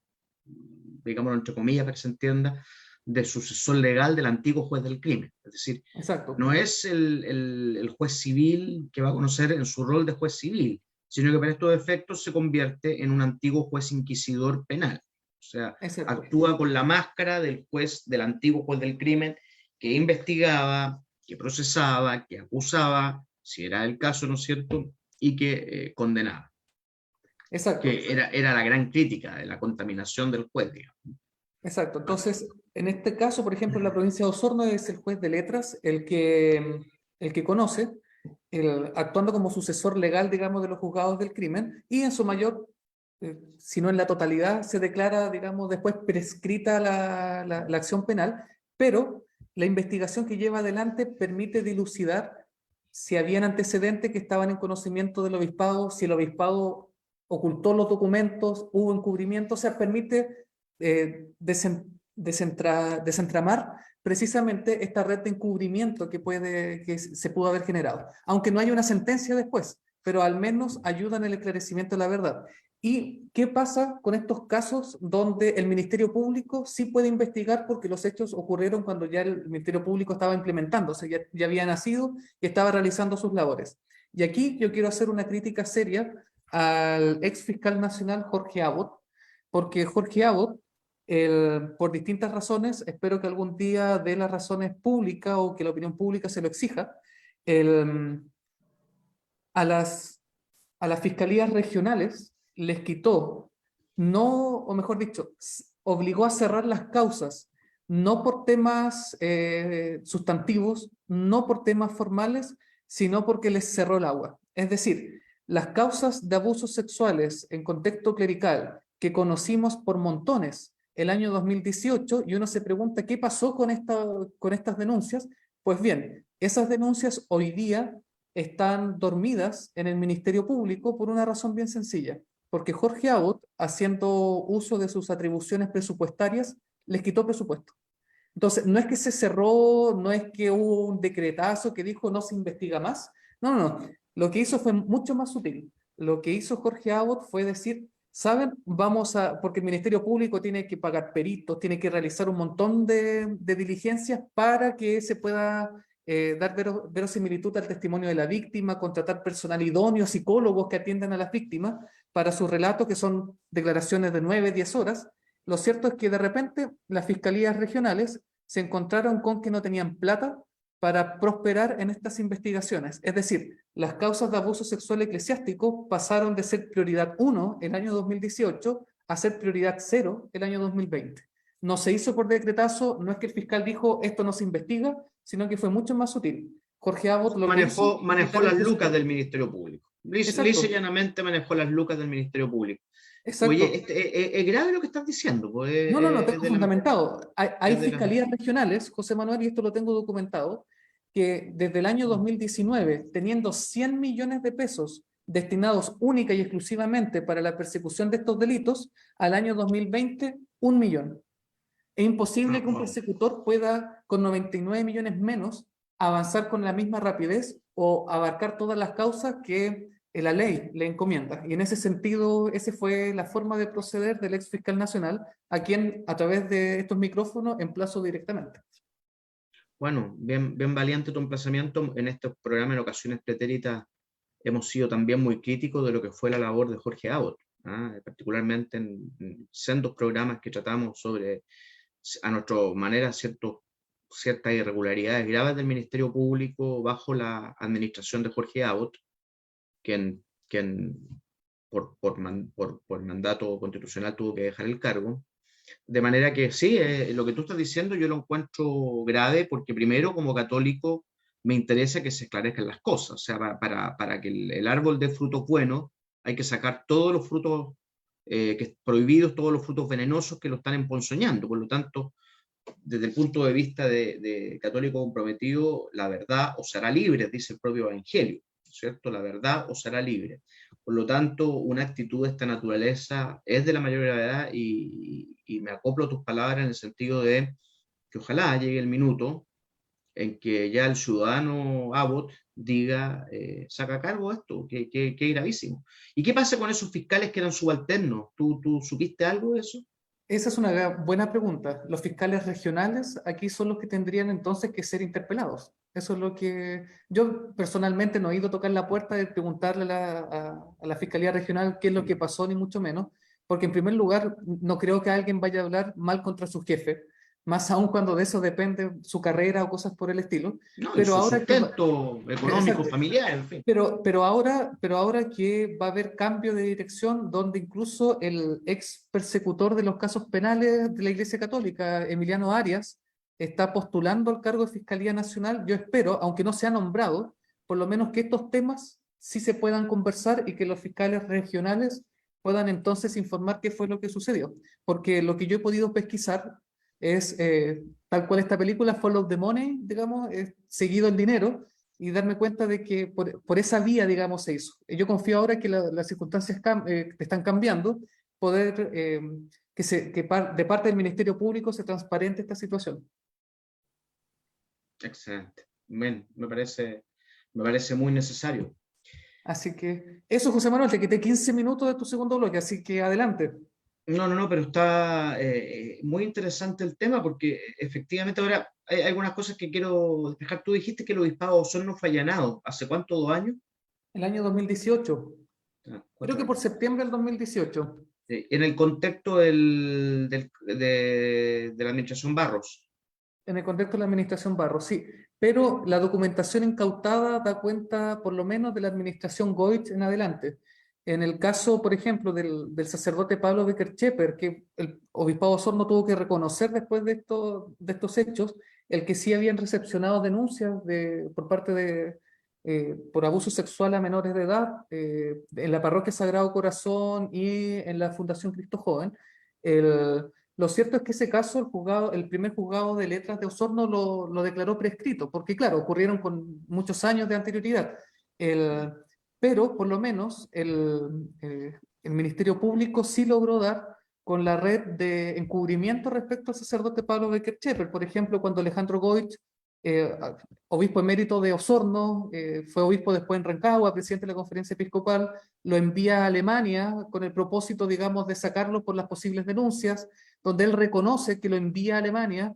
entre comillas para que se entienda, de sucesor legal del antiguo juez del crimen. Es decir, Exacto. no es el juez civil que va a conocer en su rol de juez civil, sino que para estos efectos se convierte en un antiguo juez inquisidor penal. O sea, Exacto. actúa con la máscara del juez, del antiguo juez del crimen, que investigaba, que procesaba, que acusaba, si era el caso, ¿no es cierto?, y que condenaba. Exacto. Que era la gran crítica de la contaminación del juez, digamos. Exacto. Entonces, en este caso, por ejemplo, en la provincia de Osorno es el juez de letras el que conoce, actuando como sucesor legal, digamos, de los juzgados del crimen, y en su mayor, si no en la totalidad, se declara, digamos, después prescrita la acción penal, pero la investigación que lleva adelante permite dilucidar si habían antecedentes que estaban en conocimiento del obispado, si el obispado ocultó los documentos, hubo encubrimiento, o sea, permite desentramar precisamente esta red de encubrimiento que se pudo haber generado, aunque no haya una sentencia después, pero al menos ayuda en el esclarecimiento de la verdad. ¿Y qué pasa con estos casos donde el Ministerio Público sí puede investigar porque los hechos ocurrieron cuando ya el Ministerio Público estaba implementándose, ya había nacido y estaba realizando sus labores? Y aquí yo quiero hacer una crítica seria al ex fiscal nacional Jorge Abbott, porque Jorge Abbott, por distintas razones, espero que algún día dé las razones públicas o que la opinión pública se lo exija, a las fiscalías regionales les quitó, no, o mejor dicho, obligó a cerrar las causas, no por temas sustantivos, no por temas formales, sino porque les cerró el agua. Es decir, las causas de abusos sexuales en contexto clerical que conocimos por montones el año 2018, y uno se pregunta qué pasó con estas denuncias. Pues bien, esas denuncias hoy día están dormidas en el Ministerio Público por una razón bien sencilla, porque Jorge Abbott, haciendo uso de sus atribuciones presupuestarias, les quitó presupuesto. Entonces, no es que se cerró, no es que hubo un decretazo que dijo no se investiga más, no. Lo que hizo fue mucho más sutil. Lo que hizo Jorge Abbott fue decir, ¿saben? Porque el Ministerio Público tiene que pagar peritos, tiene que realizar un montón de diligencias para que se pueda dar verosimilitud al testimonio de la víctima, contratar personal idóneo, psicólogos que atiendan a las víctimas para sus relatos, que son declaraciones de 9, 10 horas. Lo cierto es que de repente las fiscalías regionales se encontraron con que no tenían plata para prosperar en estas investigaciones. Es decir, las causas de abuso sexual eclesiástico pasaron de ser prioridad 1 el año 2018 a ser prioridad 0 el año 2020. No se hizo por decretazo, no es que el fiscal dijo esto no se investiga, sino que fue mucho más sutil. Jorge Abbott lo manejó las lucas del Ministerio Público. Lisa y llanamente manejó las lucas del Ministerio Público. Exacto. Oye, es grave lo que estás diciendo. Pues, no, tengo fundamentado. Hay fiscalías regionales, José Manuel, y esto lo tengo documentado, que desde el año 2019, teniendo 100 millones de pesos destinados única y exclusivamente para la persecución de estos delitos, al año 2020, 1 millón. Es imposible que un persecutor pueda, con 99 millones menos, avanzar con la misma rapidez o abarcar todas las causas que la ley le encomienda. Y en ese sentido, esa fue la forma de proceder del ex fiscal nacional, a quien a través de estos micrófonos emplazo directamente. Bueno, bien valiente tu emplazamiento. En estos programas, en ocasiones pretéritas, hemos sido también muy críticos de lo que fue la labor de Jorge Abbott, particularmente en sendos programas que tratamos sobre, a nuestra manera, ciertos ciertas irregularidades graves del Ministerio Público bajo la administración de Jorge Abbott, quien por mandato constitucional tuvo que dejar el cargo. De manera que sí, lo que tú estás diciendo yo lo encuentro grave, porque primero, como católico, me interesa que se esclarezcan las cosas. O sea, para que el árbol dé frutos buenos, hay que sacar todos los frutos prohibidos, todos los frutos venenosos que lo están emponzoñando. Por lo tanto, desde el punto de vista de católico comprometido, la verdad os hará libres, dice el propio Evangelio, ¿cierto? La verdad os hará libre. Por lo tanto, una actitud de esta naturaleza es de la mayor gravedad, y me acoplo a tus palabras en el sentido de que ojalá llegue el minuto en que ya el ciudadano Abbott diga, saca a cargo esto, que es gravísimo. ¿Y qué pasa con esos fiscales que eran subalternos? ¿Tú supiste algo de eso? Esa es una buena pregunta. Los fiscales regionales aquí son los que tendrían entonces que ser interpelados. Eso es lo que yo personalmente no he ido a tocar la puerta de preguntarle a la Fiscalía Regional qué es lo que pasó, ni mucho menos, porque en primer lugar no creo que alguien vaya a hablar mal contra su jefe, más aún cuando de eso depende su carrera o cosas por el estilo. No, pero su ahora sustento económico, familiar, en fin. Pero ahora que va a haber cambio de dirección, donde incluso el ex persecutor de los casos penales de la Iglesia Católica, Emiliano Arias, está postulando al cargo de Fiscalía Nacional, yo espero, aunque no sea nombrado, por lo menos que estos temas sí se puedan conversar y que los fiscales regionales puedan entonces informar qué fue lo que sucedió. Porque lo que yo he podido pesquisar es, tal cual esta película, Follow the Money, digamos, seguido el dinero, y darme cuenta de que por esa vía, digamos, se hizo. Yo confío ahora que las circunstancias están cambiando, poder de parte del Ministerio Público se transparente esta situación. Excelente. Bueno, me parece muy necesario. Así que eso, José Manuel, te quité 15 minutos de tu segundo bloque, así que adelante. No, pero está muy interesante el tema, porque efectivamente ahora hay algunas cosas que quiero despejar. Tú dijiste que el obispado de Osorno fue allanado. ¿Hace cuánto? ¿2 años? El año 2018. Creo que por septiembre del 2018. En el contexto de la administración Barros. En el contexto de la administración Barros, sí. Pero la documentación incautada da cuenta por lo menos de la administración Goich en adelante. En el caso, por ejemplo, del sacerdote Pablo Becker-Cheper, que el obispado de Osorno tuvo que reconocer después de estos hechos, el que sí habían recepcionado denuncias por parte por abuso sexual a menores de edad en la parroquia Sagrado Corazón y en la Fundación Cristo Joven. Lo cierto es que ese caso, el primer juzgado de letras de Osorno lo declaró prescrito, porque claro, ocurrieron con muchos años de anterioridad. Pero por lo menos el Ministerio Público sí logró dar con la red de encubrimiento respecto al sacerdote Pablo Becker-Cheper. Por ejemplo, cuando Alejandro Goich, obispo emérito de Osorno, fue obispo después en Rancagua, presidente de la conferencia episcopal, lo envía a Alemania con el propósito, digamos, de sacarlo por las posibles denuncias, donde él reconoce que lo envía a Alemania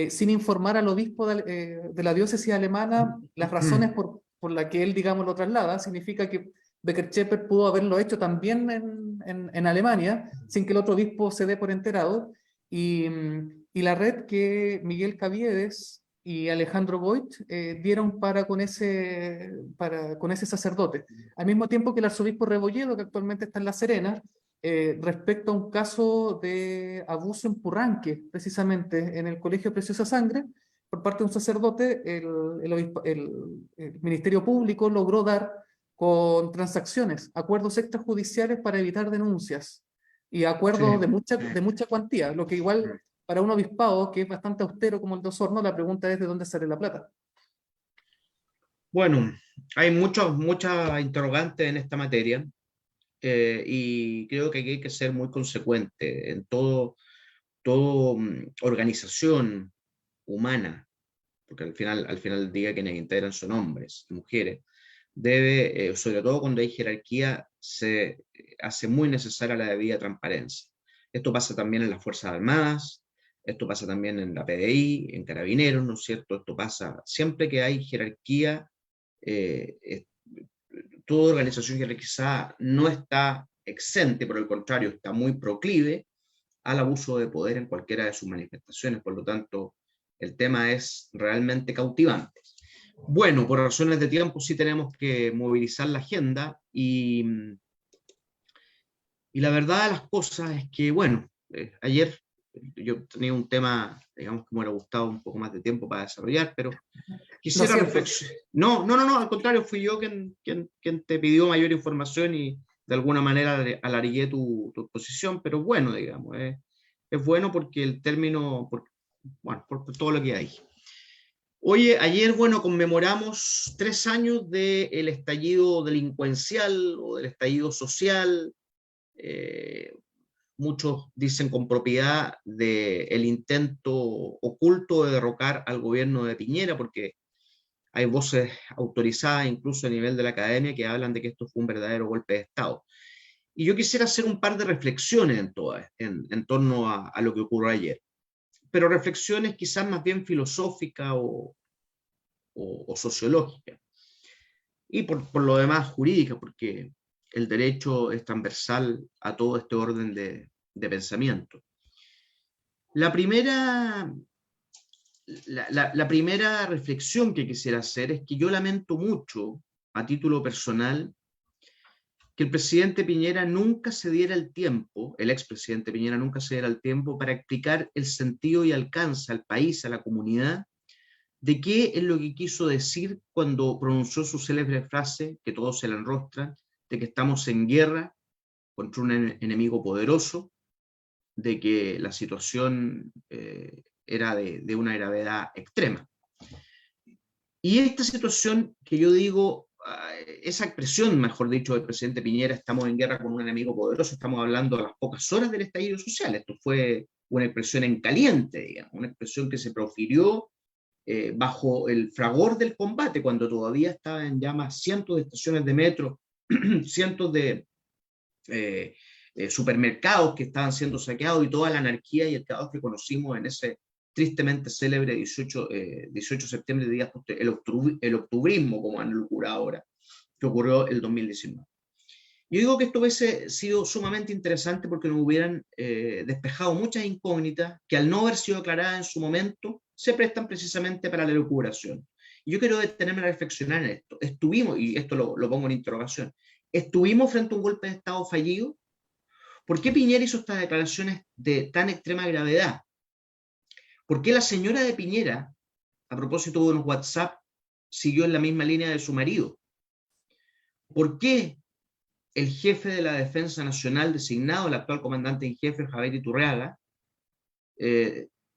sin informar al obispo de la diócesis alemana las razones por las que él, digamos, lo traslada. Significa que Becker-Cheper pudo haberlo hecho también en Alemania, sin que el otro obispo se dé por enterado, y la red que Miguel Caviedes y Alejandro Goich dieron con ese sacerdote. Al mismo tiempo que el arzobispo Rebolledo, que actualmente está en La Serena, respecto a un caso de abuso en Purranque, precisamente en el Colegio Preciosa Sangre, por parte de un sacerdote, el Ministerio Público logró dar con transacciones, acuerdos extrajudiciales para evitar denuncias, y acuerdos de mucha cuantía, lo que igual para un obispado que es bastante austero como el de Osorno, la pregunta es de dónde sale la plata. Bueno, hay muchas interrogantes en esta materia, y creo que hay que ser muy consecuente en todo organización humana, porque al final del día quienes integran son hombres y mujeres. Debe, sobre todo cuando hay jerarquía, se hace muy necesaria la debida transparencia. Esto pasa también en las Fuerzas Armadas, esto pasa también en la PDI, en Carabineros, ¿no es cierto? Esto pasa siempre que hay jerarquía. Toda organización jerarquizada no está exente, por el contrario, está muy proclive al abuso de poder en cualquiera de sus manifestaciones. Por lo tanto, el tema es realmente cautivante. Bueno, por razones de tiempo sí tenemos que movilizar la agenda y la verdad de las cosas es que, bueno, ayer yo tenía un tema, digamos, que me hubiera gustado un poco más de tiempo para desarrollar, pero quisiera reflexionar. No, al contrario, fui yo quien te pidió mayor información y de alguna manera alargué tu exposición, pero bueno, digamos, es bueno porque el término, bueno, por todo lo que hay. Oye, ayer, bueno, conmemoramos 3 años del estallido delincuencial o del estallido social. Muchos dicen con propiedad del intento oculto de derrocar al gobierno de Piñera, porque hay voces autorizadas incluso a nivel de la academia que hablan de que esto fue un verdadero golpe de Estado. Y yo quisiera hacer un par de reflexiones en torno a lo que ocurrió ayer, pero reflexiones quizás más bien filosóficas o sociológicas, y por lo demás jurídicas, porque el derecho es transversal a todo este orden de pensamiento. La primera reflexión que quisiera hacer es que yo lamento mucho, a título personal, que el presidente Piñera nunca se diera el tiempo, el expresidente Piñera nunca se diera el tiempo para explicar el sentido y alcance al país, a la comunidad, de qué es lo que quiso decir cuando pronunció su célebre frase, que todos se la enrostran, de que estamos en guerra contra un enemigo poderoso, de que la situación era de una gravedad extrema. Y esta situación que yo digo, esa expresión, mejor dicho, del presidente Piñera, estamos en guerra con un enemigo poderoso, estamos hablando a las pocas horas del estallido social. Esto fue una expresión en caliente, digamos, una expresión que se profirió bajo el fragor del combate, cuando todavía estaban en llamas cientos de estaciones de metro, cientos de supermercados que estaban siendo saqueados y toda la anarquía y el caos que conocimos en ese tristemente célebre 18 de septiembre, de días el octubrismo, como han locura ahora, que ocurrió el 2019. Yo digo que esto hubiese sido sumamente interesante porque nos hubieran despejado muchas incógnitas que, al no haber sido aclaradas en su momento, se prestan precisamente para la elucubración. Y yo quiero detenerme a reflexionar en esto. Estuvimos, y esto lo pongo en interrogación, ¿estuvimos frente a un golpe de Estado fallido? ¿Por qué Piñera hizo estas declaraciones de tan extrema gravedad? ¿Por qué la señora de Piñera, a propósito de unos WhatsApp, siguió en la misma línea de su marido? ¿Por qué el jefe de la Defensa Nacional designado, el actual comandante en jefe, Javier Iturriaga,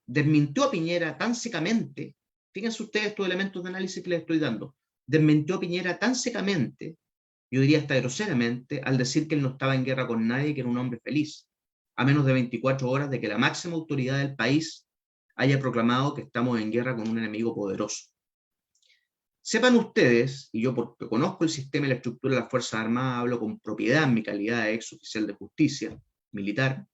desmintió a Piñera tan secamente? Fíjense ustedes estos elementos de análisis que les estoy dando. Desmintió a Piñera tan secamente, yo diría hasta groseramente, al decir que él no estaba en guerra con nadie, que era un hombre feliz, a menos de 24 horas de que la máxima autoridad del país haya proclamado que estamos en guerra con un enemigo poderoso. Sepan ustedes, y yo porque conozco el sistema y la estructura de las Fuerzas Armadas, hablo con propiedad en mi calidad de ex oficial de justicia militar,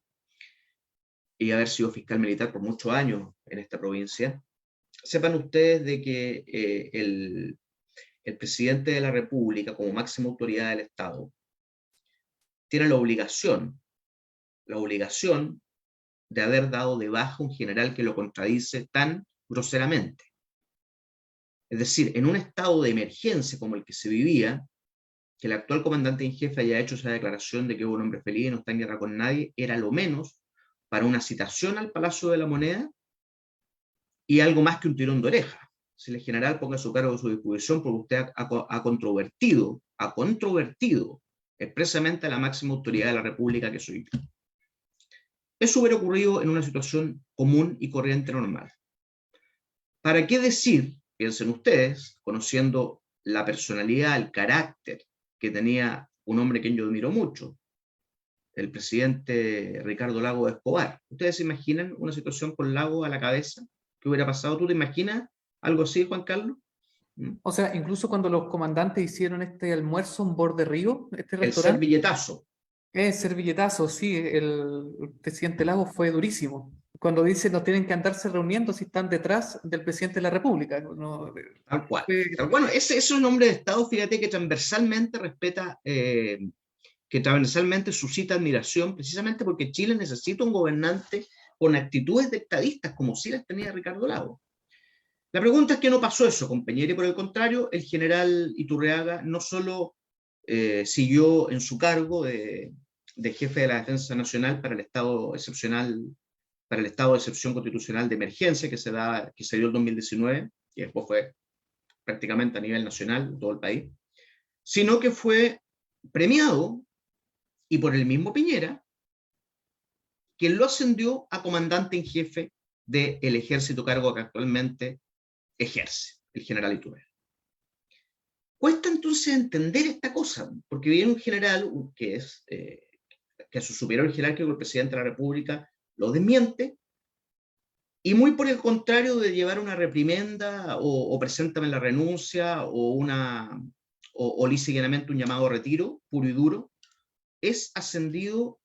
y haber sido fiscal militar por muchos años en esta provincia, sepan ustedes de que el presidente de la República, como máxima autoridad del Estado, tiene la obligación de haber dado de baja un general que lo contradice tan groseramente. Es decir, en un estado de emergencia como el que se vivía, que el actual comandante en jefe haya hecho esa declaración de que es un hombre feliz y no está en guerra con nadie, era lo menos para una citación al Palacio de la Moneda y algo más que un tirón de oreja. Si el general ponga su cargo a su disposición porque usted ha controvertido expresamente a la máxima autoridad de la República, que soy yo. Eso hubiera ocurrido en una situación común y corriente normal. ¿Para qué decir, piensen ustedes, conociendo la personalidad, el carácter que tenía un hombre que yo admiro mucho, el presidente Ricardo Lagos Escobar? ¿Ustedes se imaginan una situación con Lagos a la cabeza? ¿Qué hubiera pasado? ¿Tú te imaginas algo así, Juan Carlos? O sea, incluso cuando los comandantes hicieron este almuerzo en Borde Río, este restaurante. El servilletazo. Servilletazo, sí, el presidente Lagos fue durísimo. Cuando dice no tienen que andarse reuniendo si están detrás del presidente de la República. No, tal cual. Bueno, ese es un hombre de Estado, fíjate, que transversalmente respeta, que transversalmente suscita admiración, precisamente porque Chile necesita un gobernante con actitudes de estadistas, como sí las tenía Ricardo Lagos. La pregunta es que no pasó eso con Piñera, y por el contrario, el general Iturriaga no solo siguió en su cargo de jefe de la Defensa Nacional para el estado excepcional, para el estado de excepción constitucional de emergencia que se dio el 2019, y después fue prácticamente a nivel nacional, en todo el país, sino que fue premiado, y por el mismo Piñera, quien lo ascendió a comandante en jefe del ejército, cargo que actualmente ejerce, el general Iturriaga. Cuesta entonces entender esta cosa, porque viene un general que a su superior jerárquico, el presidente de la República, lo desmiente, y muy por el contrario de llevar una reprimenda o preséntame la renuncia o lisa y llanamente un llamado a retiro puro y duro, es ascendido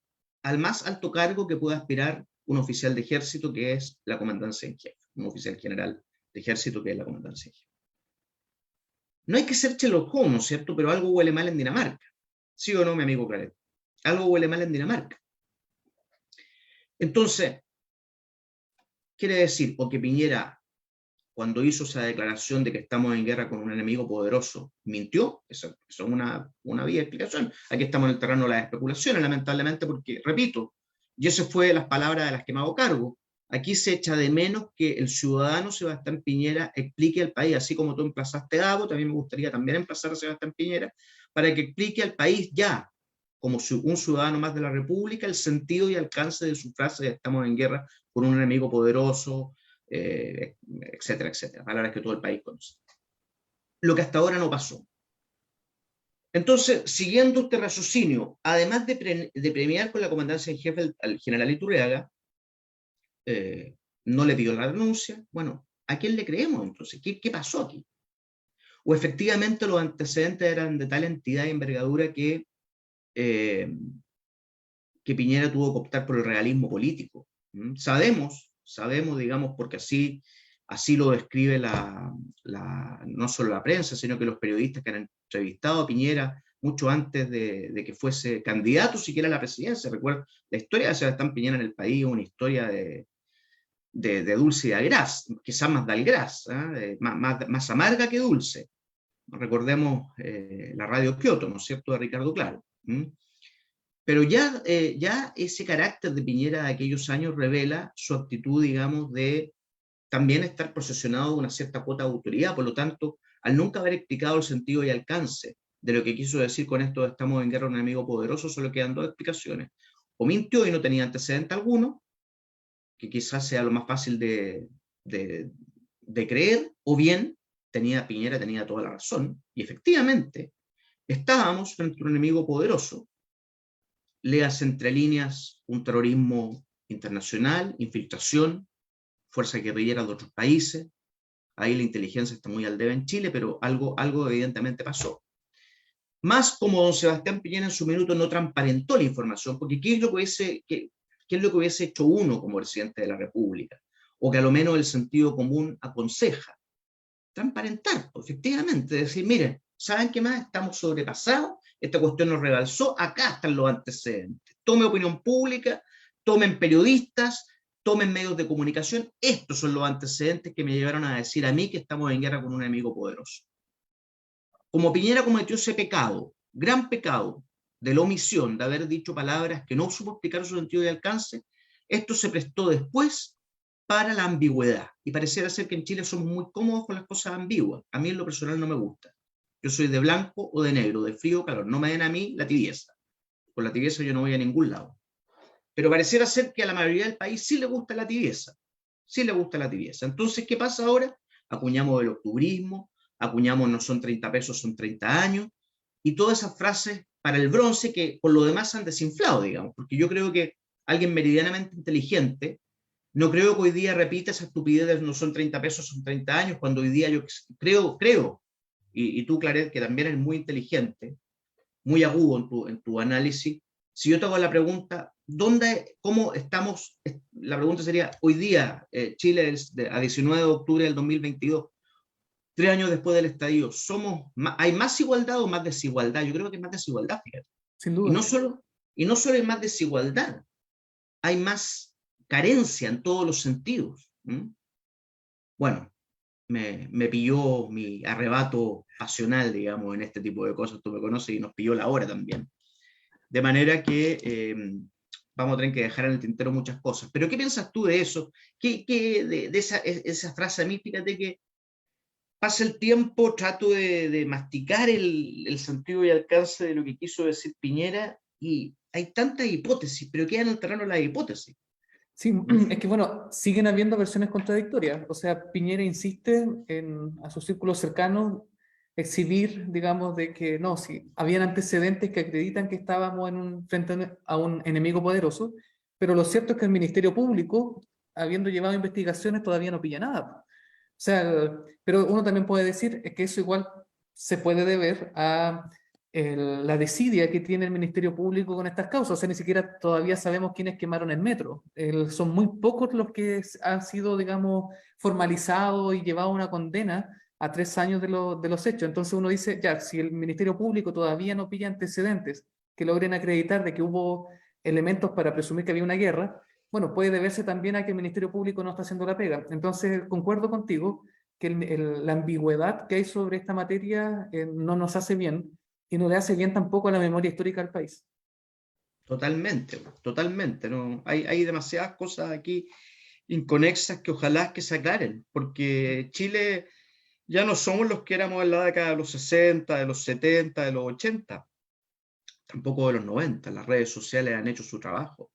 al más alto cargo que puede aspirar un oficial de ejército, que es la comandancia en jefe, un oficial general de ejército que es la comandancia en jefe. No hay que ser Sherlock Holmes, ¿no es cierto? Pero algo huele mal en Dinamarca. ¿Sí o no, mi amigo Claret? Algo huele mal en Dinamarca. Entonces, quiere decir, o que Piñera, cuando hizo esa declaración de que estamos en guerra con un enemigo poderoso, mintió. Eso es una vía de explicación. Aquí estamos en el terreno de las especulaciones, lamentablemente, porque, repito, y esas fue las palabras de las que me hago cargo, aquí se echa de menos que el ciudadano Sebastián Piñera explique al país, así como tú emplazaste a Gabo, también me gustaría también emplazar a Sebastián Piñera, para que explique al país ya, como un ciudadano más de la República, el sentido y alcance de su frase de estamos en guerra con un enemigo poderoso, etcétera, etcétera, palabras que todo el país conoce. Lo que hasta ahora no pasó. Entonces, siguiendo este raciocinio, además de premiar con la comandancia en jefe al general Iturriaga, no le pidió la renuncia. Bueno, ¿a quién le creemos entonces? ¿Qué pasó aquí? O efectivamente los antecedentes eran de tal entidad y envergadura que Piñera tuvo que optar por el realismo político. Sabemos, digamos, porque así lo describe no solo la prensa, sino que los periodistas que han entrevistado a Piñera mucho antes de que fuese candidato siquiera a la presidencia. Recuerdo la historia de Sebastián Piñera en el país, una historia de dulce y de agraz, quizás más de algraz, más amarga que dulce. Recordemos la radio Kioto, ¿no es cierto?, de Ricardo Claro. Pero ya ese carácter de Piñera de aquellos años revela su actitud, digamos, de también estar posesionado de una cierta cuota de autoridad. Por lo tanto, al nunca haber explicado el sentido y alcance de lo que quiso decir con esto de estamos en guerra con un enemigo poderoso, solo quedan dos explicaciones. O mintió y no tenía antecedente alguno, que quizás sea lo más fácil de creer, o bien Piñera tenía toda la razón, y efectivamente estábamos frente a un enemigo poderoso. Leas entre líneas un terrorismo internacional, infiltración, fuerzas guerrilleras de otros países. Ahí la inteligencia está muy al debe en Chile, pero algo evidentemente pasó. Más como don Sebastián Piñera en su minuto no transparentó la información, porque ¿qué es lo que hubiese hecho uno como presidente de la República? O que a lo menos el sentido común aconseja. Transparentar, efectivamente, decir, miren, ¿saben qué más? Estamos sobrepasados, esta cuestión nos rebalsó, acá están los antecedentes. Tome opinión pública, tomen periodistas, tomen medios de comunicación, estos son los antecedentes que me llevaron a decir a mí que estamos en guerra con un enemigo poderoso. Como Piñera cometió ese pecado, gran pecado, de la omisión, de haber dicho palabras que no supo explicar su sentido de alcance, esto se prestó después para la ambigüedad. Y pareciera ser que en Chile somos muy cómodos con las cosas ambiguas. A mí en lo personal no me gusta. Yo soy de blanco o de negro, de frío o calor. No me den a mí la tibieza. Con la tibieza yo no voy a ningún lado. Pero pareciera ser que a la mayoría del país sí le gusta la tibieza. Sí le gusta la tibieza. Entonces, ¿qué pasa ahora? Acuñamos el octubrismo, acuñamos no son 30 pesos, son 30 años, y todas esas frases para el bronce que por lo demás han desinflado, digamos, porque yo creo que alguien meridianamente inteligente, no creo que hoy día repita esa estupidez de no son 30 pesos, son 30 años, cuando hoy día yo creo, y tú, Claret, que también eres muy inteligente, muy agudo en tu análisis, si yo te hago la pregunta, ¿cómo estamos? La pregunta sería, hoy día, Chile es a 19 de octubre del 2022, 3 años después del estallido, ¿hay más igualdad o más desigualdad? Yo creo que hay más desigualdad, fíjate. Sin duda. Y no solo hay más desigualdad, hay más carencia en todos los sentidos. Bueno, me pilló mi arrebato pasional, digamos, en este tipo de cosas. Tú me conoces y nos pilló la hora también. De manera que vamos a tener que dejar en el tintero muchas cosas. Pero ¿qué piensas tú de eso? De esa frase mítica de que pasa el tiempo, trato de masticar el sentido y alcance de lo que quiso decir Piñera, y hay tantas hipótesis, pero quedan en el terreno las hipótesis. Sí, es que bueno, siguen habiendo versiones contradictorias. O sea, Piñera insiste a sus círculos cercanos exhibir, digamos, de que no, si habían antecedentes que acreditan que estábamos frente a un enemigo poderoso, pero lo cierto es que el Ministerio Público, habiendo llevado investigaciones, todavía no pilla nada. O sea, pero uno también puede decir que eso igual se puede deber a la desidia que tiene el Ministerio Público con estas causas. O sea, ni siquiera todavía sabemos quiénes quemaron el metro. Son muy pocos los que han sido, digamos, formalizados y llevado a una condena a 3 años de los hechos. Entonces uno dice, ya, si el Ministerio Público todavía no pilla antecedentes que logren acreditar de que hubo elementos para presumir que había una guerra, bueno, puede deberse también a que el Ministerio Público no está haciendo la pega. Entonces, concuerdo contigo que la ambigüedad que hay sobre esta materia no nos hace bien, y no le hace bien tampoco a la memoria histórica del país. Totalmente, totalmente. ¿No? Hay demasiadas cosas aquí inconexas que ojalá que se aclaren, porque Chile ya no somos los que éramos en la década de los 60, de los 70, de los 80, tampoco de los 90. Las redes sociales han hecho su trabajo.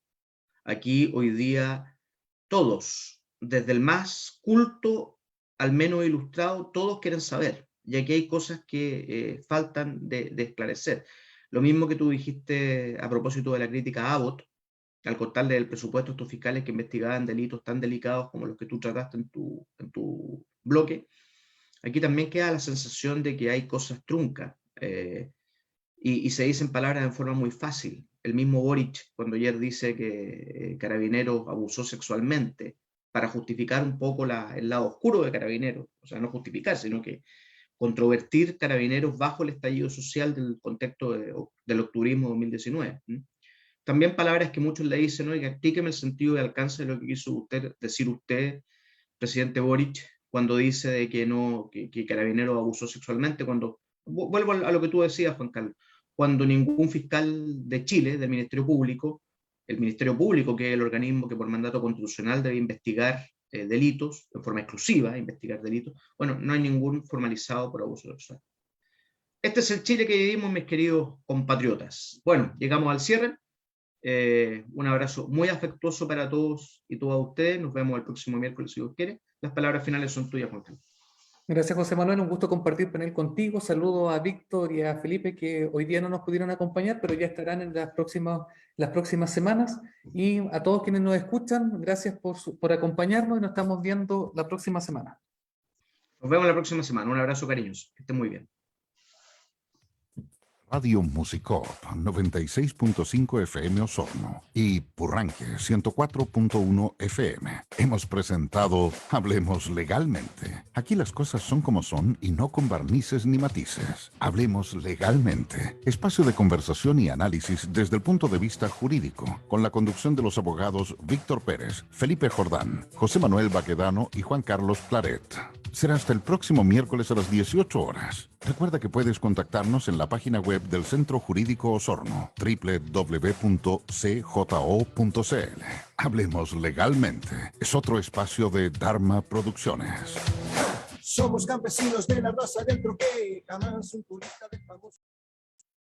Aquí hoy día todos, desde el más culto al menos ilustrado, todos quieren saber. Y aquí hay cosas que faltan de esclarecer. Lo mismo que tú dijiste a propósito de la crítica a Abbott, al cortarle el presupuesto a estos fiscales que investigaban delitos tan delicados como los que tú trataste en tu bloque. Aquí también queda la sensación de que hay cosas truncas y se dicen palabras en forma muy fácil. El mismo Boric, cuando ayer dice que Carabineros abusó sexualmente para justificar un poco el lado oscuro de Carabineros, o sea, no justificar, sino que controvertir Carabineros bajo el estallido social del contexto del octubrismo 2019. También palabras que muchos le dicen, oiga, explíqueme el sentido y alcance de lo que quiso decir usted, presidente Boric, cuando dice de que Carabineros abusó sexualmente, cuando, vuelvo a lo que tú decías, Juan Carlos, cuando ningún fiscal de Chile, del Ministerio Público, el Ministerio Público, que es el organismo que por mandato constitucional debe investigar delitos, de forma exclusiva, investigar delitos, bueno, no hay ningún formalizado por abuso sexual. Este es el Chile que vivimos, mis queridos compatriotas. Bueno, llegamos al cierre. Un abrazo muy afectuoso para todos y todas ustedes. Nos vemos el próximo miércoles, si Dios quiere. Las palabras finales son tuyas, Juan Carlos. Gracias, José Manuel. Un gusto compartir panel contigo. Saludo a Víctor y a Felipe, que hoy día no nos pudieron acompañar, pero ya estarán en las próximas semanas. Y a todos quienes nos escuchan, gracias por acompañarnos y nos estamos viendo la próxima semana. Nos vemos la próxima semana. Un abrazo cariñoso. Que estén muy bien. Radio Musicop 96.5 FM Osorno y Purranque 104.1 FM. Hemos presentado Hablemos Legalmente. Aquí las cosas son como son y no con barnices ni matices. Hablemos Legalmente. Espacio de conversación y análisis desde el punto de vista jurídico, con la conducción de los abogados Víctor Pérez, Felipe Jordán, José Manuel Baquedano y Juan Carlos Claret. Será hasta el próximo miércoles a las 18 horas. Recuerda que puedes contactarnos en la página web del Centro Jurídico Osorno, www.cjo.cl. Hablemos Legalmente. Es otro espacio de Dharma Producciones. Somos campesinos de la raza del troque, jamás un turista de famoso.